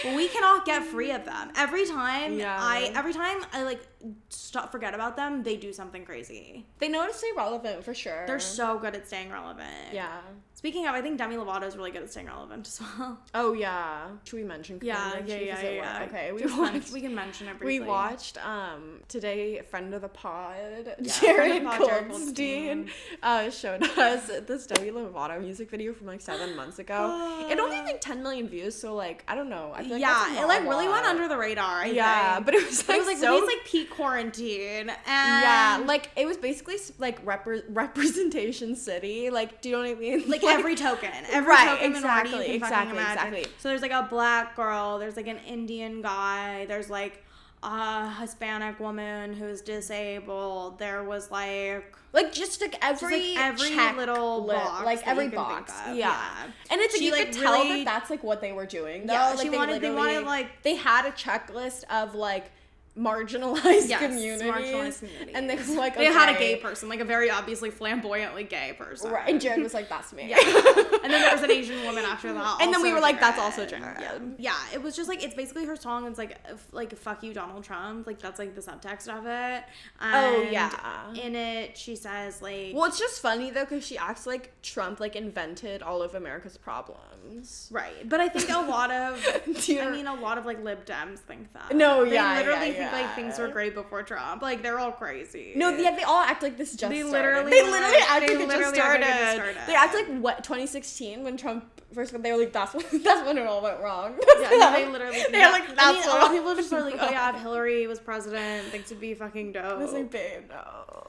Speaker 2: we cannot get free of them. Every time I, like, forget about them, they do something crazy.
Speaker 3: They know to stay relevant for sure.
Speaker 2: They're so good at staying relevant.
Speaker 3: Yeah.
Speaker 2: Speaking of, I think Demi Lovato is really good at staying relevant as well.
Speaker 3: Oh yeah. Should we mention?
Speaker 2: Yeah.
Speaker 3: Okay.
Speaker 2: We can mention it
Speaker 3: We
Speaker 2: briefly.
Speaker 3: watched today. Friend of the pod,
Speaker 2: Yeah,
Speaker 3: Jared
Speaker 2: friend of the pod, Jared
Speaker 3: Goldstein, showed us this Demi Lovato music video from like 7 months ago. It only had like 10 million views, so like I don't know. I feel like that's
Speaker 2: it
Speaker 3: not
Speaker 2: like
Speaker 3: a
Speaker 2: really went
Speaker 3: lot.
Speaker 2: under the radar.
Speaker 3: Yeah,
Speaker 2: think.
Speaker 3: but it was like,
Speaker 2: It was like
Speaker 3: so
Speaker 2: released like peak quarantine, and
Speaker 3: yeah, like it was basically like representation city. Like, do you know what I mean?
Speaker 2: like every token, every
Speaker 3: Right,
Speaker 2: token minority you
Speaker 3: exactly,
Speaker 2: can fucking
Speaker 3: exactly,
Speaker 2: imagine.
Speaker 3: exactly.
Speaker 2: So there's like a black girl, there's like an Indian guy, there's like a Hispanic woman who's disabled. There was like
Speaker 3: just like every
Speaker 2: every little box,
Speaker 3: like
Speaker 2: that
Speaker 3: every
Speaker 2: you can
Speaker 3: box,
Speaker 2: think of.
Speaker 3: yeah. And it's like
Speaker 2: She,
Speaker 3: you
Speaker 2: like,
Speaker 3: could tell
Speaker 2: really-
Speaker 3: that that's like what they were doing. Though.
Speaker 2: Yeah,
Speaker 3: like,
Speaker 2: they wanted
Speaker 3: literally-
Speaker 2: like
Speaker 3: they had a checklist of like marginalized
Speaker 2: Yes,
Speaker 3: communities.
Speaker 2: marginalized communities.
Speaker 3: And they were like,
Speaker 2: They had a
Speaker 3: okay.
Speaker 2: gay person, like a very obviously flamboyantly gay person.
Speaker 3: Right, and Jared was like, that's me.
Speaker 2: Yeah. And then there was an Asian woman after that.
Speaker 3: And then we
Speaker 2: also
Speaker 3: were like, that's
Speaker 2: Jared.
Speaker 3: also Jared.
Speaker 2: Yeah, it was just like, it's basically her song. It's like fuck you, Donald Trump. Like, that's like the subtext of it.
Speaker 3: Oh,
Speaker 2: And
Speaker 3: yeah.
Speaker 2: in it, she says like,
Speaker 3: Well, it's just funny though, because she acts like Trump like invented all of America's problems.
Speaker 2: right. But I think a lot of,
Speaker 3: Do you
Speaker 2: I
Speaker 3: know-
Speaker 2: mean, a lot of like lib Dems think that.
Speaker 3: No,
Speaker 2: they
Speaker 3: yeah,
Speaker 2: literally
Speaker 3: yeah,
Speaker 2: think like
Speaker 3: yeah.
Speaker 2: things were great before Trump. Like, they're all crazy.
Speaker 3: No, yeah, they all act like this just
Speaker 2: They
Speaker 3: started.
Speaker 2: literally
Speaker 3: They
Speaker 2: were
Speaker 3: literally
Speaker 2: like-
Speaker 3: act
Speaker 2: they
Speaker 3: like it just
Speaker 2: literally act like it just
Speaker 3: started.
Speaker 2: started.
Speaker 3: They act like what 2016 when Trump first got. They were like, that's when it all went wrong.
Speaker 2: Yeah, no, they literally think
Speaker 3: They're
Speaker 2: that.
Speaker 3: like,
Speaker 2: I
Speaker 3: that's
Speaker 2: mean, a lot of people just are like, oh yeah, if Hillary was president, things would be fucking dope.
Speaker 3: I was like, babe, no.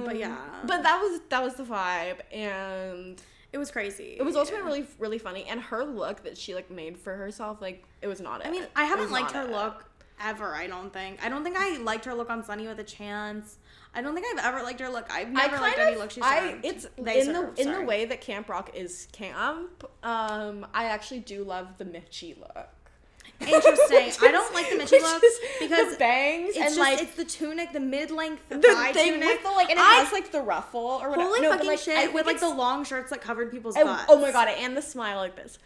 Speaker 2: But yeah.
Speaker 3: But that was the vibe, and
Speaker 2: It was crazy.
Speaker 3: it was also really, really funny. And her look that she like made for herself, like it was not it.
Speaker 2: I mean, I
Speaker 3: It
Speaker 2: haven't
Speaker 3: was
Speaker 2: liked
Speaker 3: not
Speaker 2: her
Speaker 3: it.
Speaker 2: look ever, I don't think. I don't think I liked her look on Sunny with a Chance. I don't think I've ever liked her look. I've never liked any look she served.
Speaker 3: It's
Speaker 2: They
Speaker 3: in
Speaker 2: served,
Speaker 3: the
Speaker 2: sorry.
Speaker 3: way that camp rock is camp. I actually do love the Mitchie look.
Speaker 2: Interesting. I don't like the Mitchie look because
Speaker 3: the bangs
Speaker 2: it's
Speaker 3: and
Speaker 2: just,
Speaker 3: like
Speaker 2: it's the tunic, the mid-length
Speaker 3: the
Speaker 2: thigh
Speaker 3: thing
Speaker 2: tunic.
Speaker 3: with the like, and it
Speaker 2: I-
Speaker 3: has like the ruffle or whatever.
Speaker 2: Holy
Speaker 3: No, but,
Speaker 2: fucking
Speaker 3: like, I
Speaker 2: shit,
Speaker 3: think
Speaker 2: with like the
Speaker 3: it's-
Speaker 2: long shirts that covered people's
Speaker 3: oh,
Speaker 2: butts.
Speaker 3: oh my god, and the smile like this.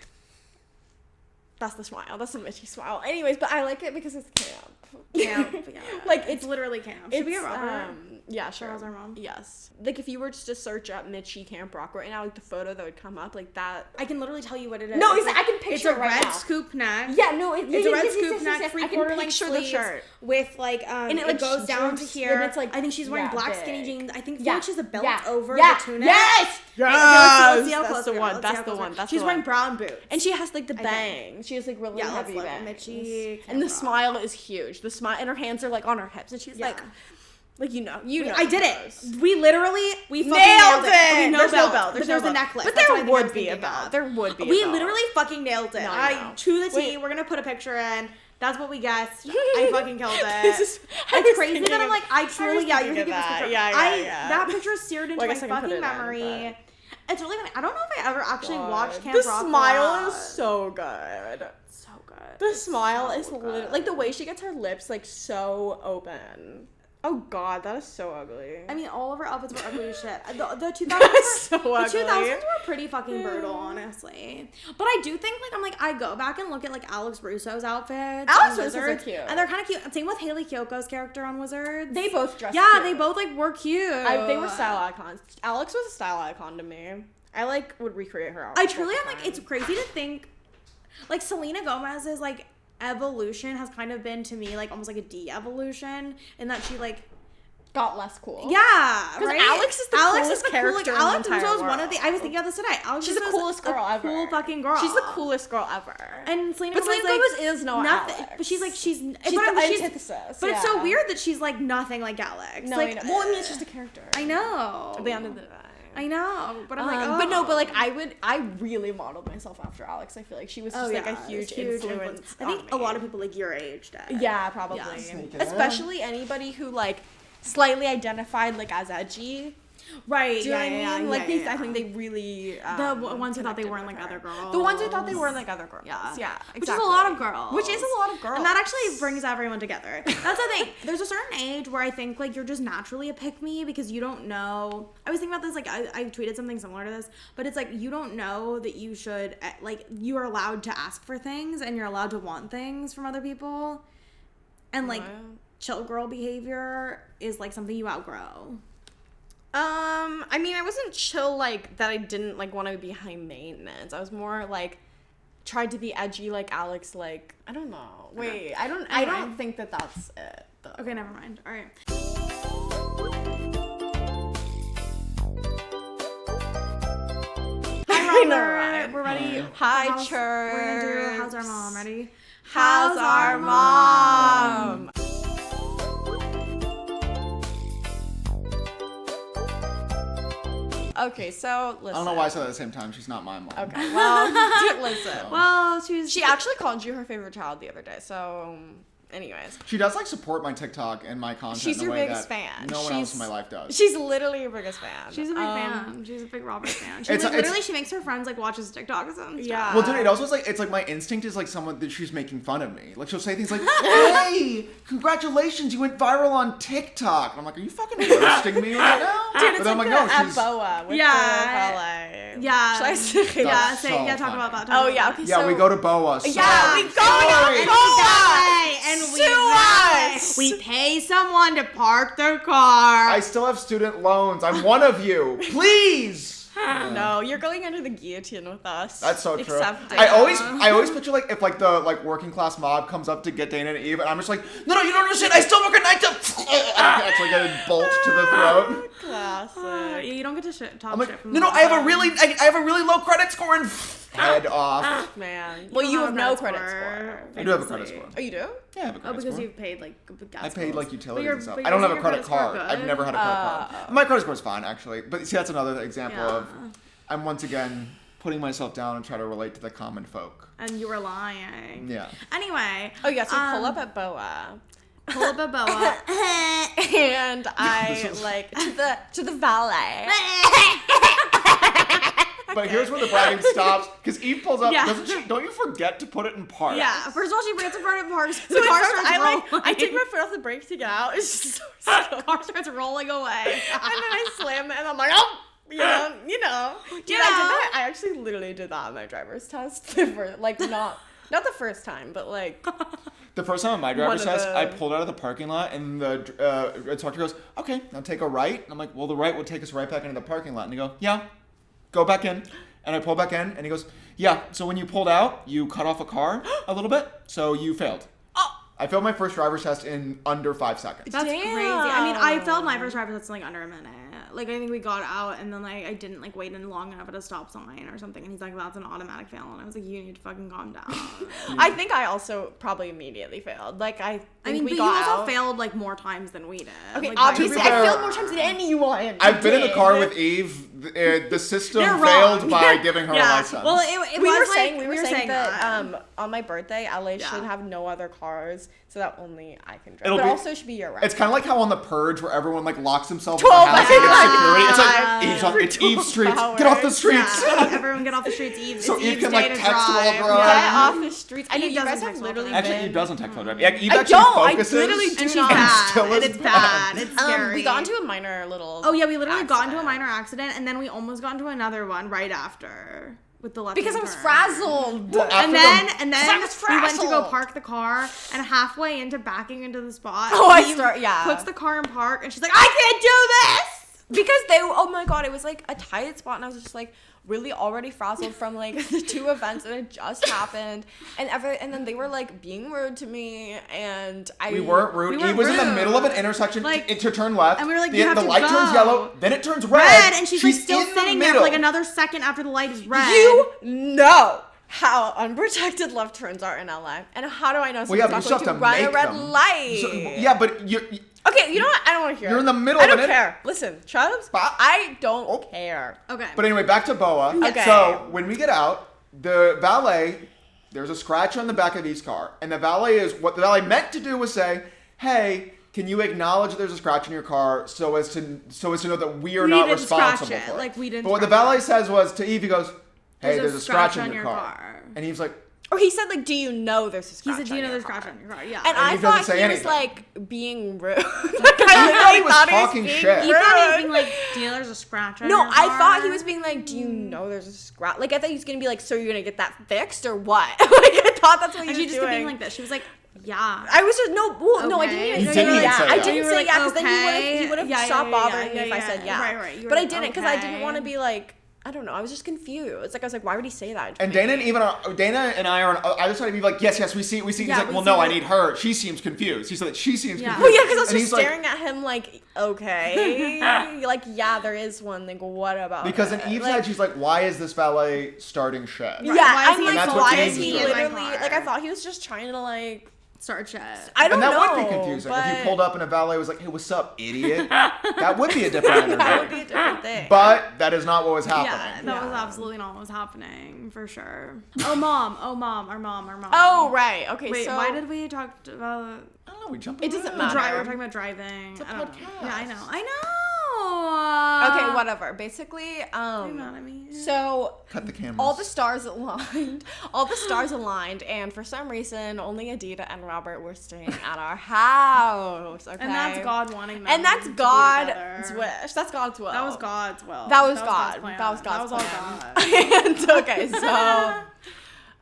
Speaker 3: That's the smile. That's the Mitchie smile. Anyways, but I like it because it's camp.
Speaker 2: Camp, yeah.
Speaker 3: Like
Speaker 2: it's literally camp. Should we get Robert?
Speaker 3: Yeah, sure.
Speaker 2: Charles, our mom?
Speaker 3: Yes. Like if you were just to search up Mitchie Camp Rock right now, like the photo that would come up, like that.
Speaker 2: I can literally tell you what it is.
Speaker 3: No,
Speaker 2: It's
Speaker 3: I can picture
Speaker 2: it's a
Speaker 3: it right
Speaker 2: red
Speaker 3: now.
Speaker 2: scoop neck.
Speaker 3: Yeah, no,
Speaker 2: It's a red scoop neck,
Speaker 3: I
Speaker 2: three
Speaker 3: can
Speaker 2: quarter length
Speaker 3: picture
Speaker 2: sleeves
Speaker 3: the shirt.
Speaker 2: with like
Speaker 3: And it, like,
Speaker 2: it goes down to
Speaker 3: droops,
Speaker 2: here.
Speaker 3: and it's, like,
Speaker 2: I think she's wearing
Speaker 3: yeah,
Speaker 2: black
Speaker 3: big.
Speaker 2: skinny jeans. I think
Speaker 3: Yeah,
Speaker 2: she has a belt
Speaker 3: yeah,
Speaker 2: over
Speaker 3: yeah,
Speaker 2: the tunic.
Speaker 3: Yes,
Speaker 2: Let's see how
Speaker 3: that's
Speaker 2: close
Speaker 3: the
Speaker 2: we are.
Speaker 3: one.
Speaker 2: Let's see
Speaker 3: That's
Speaker 2: how
Speaker 3: the
Speaker 2: close we
Speaker 3: one.
Speaker 2: are.
Speaker 3: That's
Speaker 2: She's
Speaker 3: the
Speaker 2: wearing
Speaker 3: one.
Speaker 2: brown boots.
Speaker 3: And she has like the
Speaker 2: think.
Speaker 3: bangs. She has like really
Speaker 2: Yeah, let's
Speaker 3: heavy
Speaker 2: look.
Speaker 3: bangs.
Speaker 2: Mitchie
Speaker 3: And the
Speaker 2: Camp Rock.
Speaker 3: smile is huge. The smile and her hands are like on her hips, and she's
Speaker 2: Yeah.
Speaker 3: like you know.
Speaker 2: I did
Speaker 3: those.
Speaker 2: it. We literally fucking
Speaker 3: Nailed it.
Speaker 2: Okay, no
Speaker 3: There's
Speaker 2: belt,
Speaker 3: no belt.
Speaker 2: but there's
Speaker 3: no
Speaker 2: a
Speaker 3: belt.
Speaker 2: necklace.
Speaker 3: But
Speaker 2: That's what I
Speaker 3: there
Speaker 2: think I was
Speaker 3: would be a
Speaker 2: thinking
Speaker 3: belt.
Speaker 2: of.
Speaker 3: There would be.
Speaker 2: We
Speaker 3: a belt.
Speaker 2: literally fucking nailed it.
Speaker 3: No,
Speaker 2: I
Speaker 3: no.
Speaker 2: to the T.
Speaker 3: Wait.
Speaker 2: We're gonna put a picture in. That's what we guessed. I fucking killed it.
Speaker 3: This is- I
Speaker 2: It's
Speaker 3: was
Speaker 2: crazy
Speaker 3: thinking
Speaker 2: that I'm
Speaker 3: of-
Speaker 2: like, I
Speaker 3: was
Speaker 2: truly, yeah, you're
Speaker 3: thinking of
Speaker 2: thinking of this
Speaker 3: that.
Speaker 2: picture.
Speaker 3: Yeah.
Speaker 2: That picture seared into
Speaker 3: Well, I
Speaker 2: my
Speaker 3: guess I can put
Speaker 2: fucking
Speaker 3: it in,
Speaker 2: memory.
Speaker 3: but-
Speaker 2: It's really funny. I don't know if I ever actually watched Camp
Speaker 3: The
Speaker 2: Rock.
Speaker 3: smile is so good.
Speaker 2: so good.
Speaker 3: The smile is
Speaker 2: So
Speaker 3: literally
Speaker 2: good.
Speaker 3: like the way she gets her lips like so open. Oh god, that is so ugly.
Speaker 2: I mean, all of her outfits were ugly as shit. The 2000s
Speaker 3: That's
Speaker 2: were,
Speaker 3: so
Speaker 2: the
Speaker 3: ugly.
Speaker 2: 2000s were pretty fucking brutal, honestly. But I do think, like, I'm like, I go back and look at, like, Alex Russo's outfits.
Speaker 3: Alex
Speaker 2: on
Speaker 3: Russo's are
Speaker 2: Wizards,
Speaker 3: cute.
Speaker 2: And they're kind of cute. Same with Haley Kyoko's character on Wizards.
Speaker 3: They both dressed
Speaker 2: Yeah,
Speaker 3: cute.
Speaker 2: they both, like, were cute.
Speaker 3: They were style icons. Alex was a style icon to me. I like would recreate her outfit.
Speaker 2: I truly am, like, it's crazy to think, like, Selena Gomez's, like, evolution has kind of been, to me, like, almost like a de-evolution in that she, like,
Speaker 3: got less cool.
Speaker 2: yeah, right?
Speaker 3: Alex is the coolest character in the
Speaker 2: Alex
Speaker 3: entire
Speaker 2: Russo is one of the.
Speaker 3: world.
Speaker 2: I was thinking of this today. Alex
Speaker 3: She's the
Speaker 2: Russo is
Speaker 3: coolest
Speaker 2: a
Speaker 3: girl ever.
Speaker 2: Cool fucking girl.
Speaker 3: She's the coolest girl ever.
Speaker 2: And Selena
Speaker 3: But
Speaker 2: Gomez,
Speaker 3: Selena
Speaker 2: like,
Speaker 3: Gomez is no
Speaker 2: nothing.
Speaker 3: Alex.
Speaker 2: But she's like she's
Speaker 3: She's
Speaker 2: but
Speaker 3: the
Speaker 2: she's-
Speaker 3: antithesis.
Speaker 2: But it's so
Speaker 3: yeah.
Speaker 2: weird that she's like nothing like Alex.
Speaker 3: No,
Speaker 2: like,
Speaker 3: I know. Well, I mean, it's just a character.
Speaker 2: I know.
Speaker 3: At the end of the day.
Speaker 2: I know, but I'm like, oh.
Speaker 3: But no, but like I really modeled myself after Alex. I feel like she was just like a
Speaker 2: it's
Speaker 3: huge influence.
Speaker 2: I think
Speaker 3: on
Speaker 2: a
Speaker 3: me.
Speaker 2: lot of people like your age did.
Speaker 3: Yeah, probably.
Speaker 2: Yeah.
Speaker 4: Sneak it in.
Speaker 3: Especially anybody who like slightly identified like as edgy.
Speaker 2: Right.
Speaker 3: Do you know what I mean? Like these,
Speaker 2: yeah.
Speaker 3: I think they really
Speaker 2: Ones who thought they
Speaker 3: connected
Speaker 2: weren't
Speaker 3: with
Speaker 2: like
Speaker 3: her.
Speaker 2: other girls.
Speaker 3: The ones who thought they weren't like other girls.
Speaker 2: Yeah.
Speaker 3: Yeah.
Speaker 2: Which is a lot of girls.
Speaker 3: Which is a lot of girls.
Speaker 2: And that actually brings everyone together. That's the thing. There's a certain age where I think like you're just naturally a pick-me because you don't know. I was thinking about this, like I tweeted something similar to this, but it's like you don't know that you should, like you are allowed to ask for things and you're allowed to want things from other people. And like chill girl behavior is like something you outgrow.
Speaker 3: I mean, I wasn't chill like that. I didn't like want to be high maintenance. I was more like tried to be edgy like Alex. Like I don't know. Wait, I don't think that that's it. Though.
Speaker 2: Okay, never mind. All right. Hi, Robert.
Speaker 3: Right.
Speaker 2: We're ready.
Speaker 3: Hi,
Speaker 2: How's-
Speaker 3: church.
Speaker 2: We're gonna do How's Our Mom. Ready?
Speaker 3: How's our mom? Okay, so listen.
Speaker 4: I don't know why I said that at the same time. She's not my mom.
Speaker 3: Okay, well, listen.
Speaker 2: Well,
Speaker 3: She actually called you her favorite child the other day, so anyways.
Speaker 4: She does like support my TikTok and my content.
Speaker 3: She's
Speaker 4: in a
Speaker 3: your
Speaker 4: way
Speaker 3: biggest
Speaker 4: that
Speaker 3: fan.
Speaker 4: No one else in my life does.
Speaker 3: She's literally your biggest fan.
Speaker 2: She's a big fan. She's a big Robert fan. She
Speaker 4: It's-
Speaker 2: like,
Speaker 4: it's-
Speaker 2: literally she makes her friends like watch his TikToks and stuff.
Speaker 3: Yeah.
Speaker 4: Well, dude, it also is like, it's like my instinct is like someone that she's making fun of me. Like, she'll say things like, hey, congratulations, you went viral on TikTok. And I'm like, are you fucking roasting me right now?
Speaker 3: Dude, it's
Speaker 4: But I'm
Speaker 3: like
Speaker 4: no,
Speaker 3: at
Speaker 4: she's...
Speaker 3: BOA with
Speaker 2: Yeah.
Speaker 3: the ballet.
Speaker 2: Yeah.
Speaker 3: Should I say
Speaker 2: Yeah,
Speaker 4: so
Speaker 2: talk
Speaker 4: funny.
Speaker 2: about that.
Speaker 3: Oh, yeah, okay.
Speaker 4: Yeah,
Speaker 3: so,
Speaker 4: we go to BOA. So
Speaker 3: Yeah, we go
Speaker 4: sorry.
Speaker 3: to BOA.
Speaker 2: And we
Speaker 3: Sue
Speaker 2: ride.
Speaker 3: us.
Speaker 2: We pay someone to park their car.
Speaker 4: I still have student loans. I'm one of you. Please.
Speaker 3: No, you're going under the guillotine with us.
Speaker 4: That's so true.
Speaker 3: Accept it.
Speaker 4: I always picture like if like the like working class mob comes up to get Dana and Eve, and I'm just like, no, you don't understand. I still work at night to. I actually get a bolt to the throat.
Speaker 3: Classic.
Speaker 2: You don't get to talk
Speaker 4: I'm like,
Speaker 2: shit from
Speaker 4: no,
Speaker 2: the
Speaker 4: I have a
Speaker 2: outside.
Speaker 4: really I have a really low credit score and head off.
Speaker 3: Man.
Speaker 2: You
Speaker 3: Well,
Speaker 2: don't
Speaker 3: you
Speaker 2: have
Speaker 3: have
Speaker 2: a
Speaker 3: no
Speaker 2: credit
Speaker 3: credit
Speaker 2: score.
Speaker 3: score.
Speaker 4: I do have a credit score.
Speaker 3: Oh, you do?
Speaker 4: Yeah, I have a
Speaker 2: Oh,
Speaker 4: credit
Speaker 2: because
Speaker 4: score.
Speaker 2: you've paid like gas
Speaker 4: I paid
Speaker 2: bills.
Speaker 4: like utilities
Speaker 2: But
Speaker 4: and stuff.
Speaker 2: but
Speaker 4: I don't have
Speaker 2: your
Speaker 4: a credit
Speaker 2: score
Speaker 4: card.
Speaker 2: good?
Speaker 4: I've never had a credit card. My credit score is fine actually, but see that's another example
Speaker 2: Yeah.
Speaker 4: of I'm once again putting myself down and try to relate to the common folk.
Speaker 2: And you were lying.
Speaker 4: Yeah.
Speaker 2: Anyway.
Speaker 3: Oh, yeah, so pull up at BOA.
Speaker 2: Pull up a boa.
Speaker 3: And I, like, to the valet.
Speaker 4: But here's where the bragging stops, because Eve pulls up.
Speaker 2: Yeah.
Speaker 4: Doesn't she? Don't you forget to put it in park?
Speaker 2: Yeah. First of all, she brings in front of parks.
Speaker 3: So
Speaker 2: The
Speaker 3: at
Speaker 2: car
Speaker 3: first,
Speaker 2: starts
Speaker 3: I
Speaker 2: rolling.
Speaker 3: take my foot off the brake to get out. It's just so slow.
Speaker 2: The car starts rolling away.
Speaker 3: And then I slam it, and I'm like, oh, you know. Dude,
Speaker 2: Yeah.
Speaker 3: I did that. I actually literally did that on my driver's test. Like, not the first time, but like.
Speaker 4: The first time on my driver's
Speaker 3: One of
Speaker 4: test,
Speaker 3: the-
Speaker 4: I pulled out of the parking lot, and the instructor goes, "Okay, now take a right." And I'm like, "Well, the right will take us right back into the parking lot." And he goes, "Yeah, go back in." And I pull back in, and he goes, "Yeah, so when you pulled out, you cut off a car a little bit, so you failed."
Speaker 3: Oh.
Speaker 4: I failed my first driver's test in under 5 seconds.
Speaker 2: That's
Speaker 3: Damn.
Speaker 2: crazy. I mean, I failed my first driver's test in like under a minute. Like, I think we got out and then like I didn't like wait in long enough at a stop sign or something. And he's like, "That's an automatic fail." And I was like, "You need to fucking calm down."
Speaker 3: I think I also probably immediately failed. Like, I think
Speaker 2: but
Speaker 3: we
Speaker 2: you
Speaker 3: got
Speaker 2: also
Speaker 3: out.
Speaker 2: failed like more times than we did.
Speaker 3: Okay,
Speaker 2: Like,
Speaker 3: obviously,
Speaker 4: to be
Speaker 3: I
Speaker 4: fair,
Speaker 3: failed more times than anyone.
Speaker 4: I've been in the
Speaker 3: did.
Speaker 4: car with Eve. The system
Speaker 2: They're
Speaker 4: failed
Speaker 2: wrong.
Speaker 4: by giving her a
Speaker 2: Yeah.
Speaker 4: license.
Speaker 2: Well, it
Speaker 3: We
Speaker 2: was
Speaker 3: were
Speaker 2: like,
Speaker 3: saying we were saying
Speaker 2: saying
Speaker 3: that on my birthday, LA
Speaker 2: Yeah.
Speaker 3: should have no other cars, so that only I can drive.
Speaker 4: It'll
Speaker 3: but
Speaker 4: be-
Speaker 3: also it should be year round.
Speaker 4: It's kind of like how on The Purge, where everyone like locks themselves in
Speaker 3: 12
Speaker 4: the house to get
Speaker 3: hours.
Speaker 4: security. It's like
Speaker 2: Yeah.
Speaker 4: Eve's on, it's
Speaker 3: For 12
Speaker 4: Eve's streets.
Speaker 3: hours.
Speaker 4: Get off the streets.
Speaker 2: Yeah, everyone get off the streets. Eve,
Speaker 4: So
Speaker 2: it's
Speaker 4: Eve
Speaker 2: Eve's
Speaker 4: can,
Speaker 2: day
Speaker 4: like,
Speaker 2: to
Speaker 4: text while
Speaker 2: drive.
Speaker 4: driving.
Speaker 3: Get
Speaker 2: Yeah.
Speaker 3: off the streets. I know
Speaker 2: Eve
Speaker 3: you guys
Speaker 2: doesn't
Speaker 3: have
Speaker 2: text while
Speaker 3: literally
Speaker 2: driving.
Speaker 4: Actually,
Speaker 3: been.
Speaker 4: Eve doesn't text while driving. Yeah, Eve
Speaker 3: I
Speaker 4: actually
Speaker 3: don't. I
Speaker 4: focuses.
Speaker 3: literally do
Speaker 2: And she's
Speaker 3: not.
Speaker 2: bad.
Speaker 4: Still
Speaker 2: And
Speaker 4: is
Speaker 2: it's bad. It's scary.
Speaker 3: We got into a minor little.
Speaker 2: Oh yeah, we literally got into a
Speaker 3: accident.
Speaker 2: minor accident, and then we almost got into another one right after with the left.
Speaker 3: Because I
Speaker 2: hand
Speaker 3: was
Speaker 2: turn.
Speaker 3: frazzled.
Speaker 4: Well,
Speaker 2: And
Speaker 4: after
Speaker 2: then,
Speaker 4: the-
Speaker 2: and
Speaker 3: 'Cause I
Speaker 2: then
Speaker 3: was
Speaker 2: we went to go
Speaker 3: frazzled.
Speaker 2: park the car, and halfway into backing into the spot,
Speaker 3: Oh, I
Speaker 2: Eve
Speaker 3: start- yeah.
Speaker 2: puts the car in park, and she's like, "I can't do this."
Speaker 3: Because they, oh my god, it was like a tight spot, and I was just like really already frazzled from like the two events that had just happened, and then they were like being rude to me, and
Speaker 4: We weren't rude.
Speaker 2: We weren't
Speaker 4: Eve was in the
Speaker 2: rude.
Speaker 4: middle of an intersection
Speaker 2: Like-
Speaker 4: to turn left.
Speaker 2: and we were like,
Speaker 4: the,
Speaker 2: "You have
Speaker 4: the
Speaker 2: to
Speaker 4: light
Speaker 2: go."
Speaker 4: turns yellow, then it turns red.
Speaker 2: Red, and she's like still
Speaker 4: in the
Speaker 2: sitting there for
Speaker 4: middle.
Speaker 2: like another second after the light is red.
Speaker 3: You know how unprotected left turns are in LA, and how do I know
Speaker 4: Well, yeah,
Speaker 3: someone's
Speaker 4: but you
Speaker 3: not
Speaker 4: still
Speaker 3: going
Speaker 4: have
Speaker 3: to
Speaker 4: to
Speaker 3: run a
Speaker 4: make
Speaker 3: red
Speaker 4: them.
Speaker 3: light?
Speaker 4: So, yeah, but you.
Speaker 3: Okay, you know what? I don't want to hear.
Speaker 4: You're
Speaker 3: it.
Speaker 4: in the middle
Speaker 3: I
Speaker 4: of
Speaker 3: don't
Speaker 4: it.
Speaker 3: care. Listen, Chubbs,
Speaker 4: But-
Speaker 3: I don't care.
Speaker 2: Okay.
Speaker 4: But anyway, back to Boa.
Speaker 3: Okay.
Speaker 4: So when we get out, the valet, there's a scratch on the back of Eve's car, and the valet is what the valet meant to do was say, "Hey, can you acknowledge there's a scratch in your car so as to know that we are
Speaker 2: We
Speaker 4: not
Speaker 2: didn't scratch
Speaker 4: responsible
Speaker 2: it.
Speaker 4: for it?"
Speaker 2: Like, we didn't
Speaker 4: But what the
Speaker 2: scratch
Speaker 4: valet
Speaker 2: it.
Speaker 4: says was to Eve, he goes, "Hey, there's a scratch on your car.
Speaker 2: car.
Speaker 4: And Eve's like,
Speaker 3: Or he said like, "Do you know there's a
Speaker 2: He
Speaker 3: scratch?"
Speaker 2: said, "Do you
Speaker 3: on
Speaker 2: know
Speaker 3: your
Speaker 2: there's a scratch
Speaker 3: car?"
Speaker 2: on your car?" Yeah.
Speaker 3: And
Speaker 4: And
Speaker 3: I
Speaker 4: he
Speaker 3: thought
Speaker 4: doesn't
Speaker 3: he
Speaker 4: say
Speaker 3: was
Speaker 4: anything.
Speaker 3: like being rude.
Speaker 4: I thought he was talking shit.
Speaker 2: He thought he was being like, "Do you know there's a scratch on
Speaker 3: No,
Speaker 2: your car?"
Speaker 3: I thought he was being like, "Do you know there's a scratch?" Like I thought he was gonna be like, "So you're gonna get that fixed or what?" Like I thought that's what he
Speaker 2: And
Speaker 3: was
Speaker 2: she just
Speaker 3: doing.
Speaker 2: kept being like this. She was like, "Yeah."
Speaker 3: I was just no, I didn't
Speaker 2: Okay.
Speaker 3: even
Speaker 4: You
Speaker 3: say
Speaker 4: didn't
Speaker 3: yeah.
Speaker 4: say
Speaker 3: I
Speaker 4: that.
Speaker 3: didn't
Speaker 2: You were
Speaker 3: say
Speaker 2: like,
Speaker 3: yeah because then
Speaker 2: okay.
Speaker 3: he would have
Speaker 2: Yeah,
Speaker 3: stopped
Speaker 2: yeah,
Speaker 3: bothering
Speaker 2: yeah,
Speaker 3: me if I
Speaker 2: yeah.
Speaker 3: said yeah.
Speaker 2: Right. You were
Speaker 3: But I
Speaker 2: like,
Speaker 3: didn't because I didn't
Speaker 2: okay.
Speaker 3: want to be like, I don't know. I was just confused. Like I was like, why would he say that? to
Speaker 4: And
Speaker 3: me?
Speaker 4: Dana and I are on either side of Eve, like, yes, we see. He's
Speaker 2: Yeah,
Speaker 4: like,
Speaker 2: we
Speaker 4: well,
Speaker 2: see
Speaker 4: no, I
Speaker 2: it.
Speaker 4: need her. She seems confused. He said that she seems
Speaker 2: Yeah.
Speaker 4: confused.
Speaker 3: Well, yeah, because I was
Speaker 4: And
Speaker 3: just
Speaker 4: he's like-
Speaker 3: staring at him like, okay, like yeah, there is one. Like, what about?
Speaker 4: Because
Speaker 3: it?
Speaker 4: in Eve's
Speaker 3: like,
Speaker 4: head, she's like, why is this valet starting shit?
Speaker 2: Right.
Speaker 3: Yeah,
Speaker 2: Why is
Speaker 3: I'm
Speaker 2: he
Speaker 3: like,
Speaker 4: that's what
Speaker 3: why
Speaker 4: James
Speaker 3: is he
Speaker 4: is doing.
Speaker 3: literally
Speaker 2: In my car?
Speaker 3: like? I thought he was just trying to like
Speaker 2: start shit.
Speaker 3: I don't
Speaker 4: and that
Speaker 3: know.
Speaker 4: would be confusing
Speaker 3: but
Speaker 4: if you pulled up and a valet was like, "Hey, what's up, idiot?" That would be a different energy.
Speaker 3: that would be a different thing.
Speaker 4: But that is not what was
Speaker 2: Yeah,
Speaker 4: happening.
Speaker 2: that was absolutely not what was happening, for sure. Oh, mom, our mom.
Speaker 3: Oh, right. Okay,
Speaker 2: Wait,
Speaker 3: so
Speaker 2: why did we talk about
Speaker 4: I don't know. We jumped.
Speaker 3: It doesn't
Speaker 4: around.
Speaker 3: matter.
Speaker 2: we're talking about driving?
Speaker 4: It's a
Speaker 2: I don't know.
Speaker 4: podcast.
Speaker 2: Yeah, I know.
Speaker 3: Okay, whatever. Basically,
Speaker 2: Are you mad at me?
Speaker 3: so
Speaker 4: Cut the cameras.
Speaker 3: all the stars aligned. And for some reason, only Adita and Robert were staying at our house. Okay,
Speaker 2: And that's God wanting them.
Speaker 3: And that's
Speaker 2: to be
Speaker 3: God's
Speaker 2: together.
Speaker 3: wish. That's God's will.
Speaker 2: That was God's will.
Speaker 3: That was
Speaker 2: God's
Speaker 3: God.
Speaker 2: plan.
Speaker 3: That was God's
Speaker 2: That was
Speaker 3: plan.
Speaker 2: all God.
Speaker 3: And, okay, so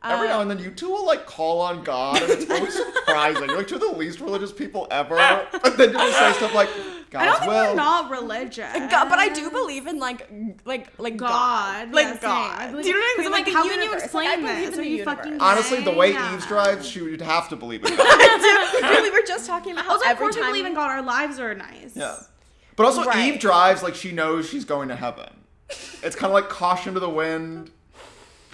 Speaker 4: Every now and then, you two will like call on God, and it's always surprising. You're like two of the least religious people ever, but then you'll say stuff like,
Speaker 2: I don't
Speaker 4: "God's
Speaker 2: think
Speaker 4: will."
Speaker 2: we're not religious.
Speaker 3: God, but I do believe in like God, like
Speaker 2: Yeah, same.
Speaker 3: God.
Speaker 2: I
Speaker 3: Do
Speaker 2: believe-
Speaker 3: you know what I mean?
Speaker 2: Because I'm like,
Speaker 3: the
Speaker 2: how can you
Speaker 3: universe.
Speaker 2: explain
Speaker 3: Like, I believe
Speaker 2: this?
Speaker 3: in
Speaker 2: Are
Speaker 3: the
Speaker 2: you
Speaker 3: universe.
Speaker 2: fucking
Speaker 4: Honestly, the way
Speaker 2: Yeah.
Speaker 4: Eves drives, she would have to believe in God.
Speaker 3: Dude, we were just talking about how
Speaker 2: Also, of
Speaker 3: every
Speaker 2: course, we
Speaker 3: time
Speaker 2: believe in God. Our lives are nice.
Speaker 4: Yeah. But also,
Speaker 3: Right.
Speaker 4: Eve drives like she knows she's going to heaven. It's kind of like caution to the wind.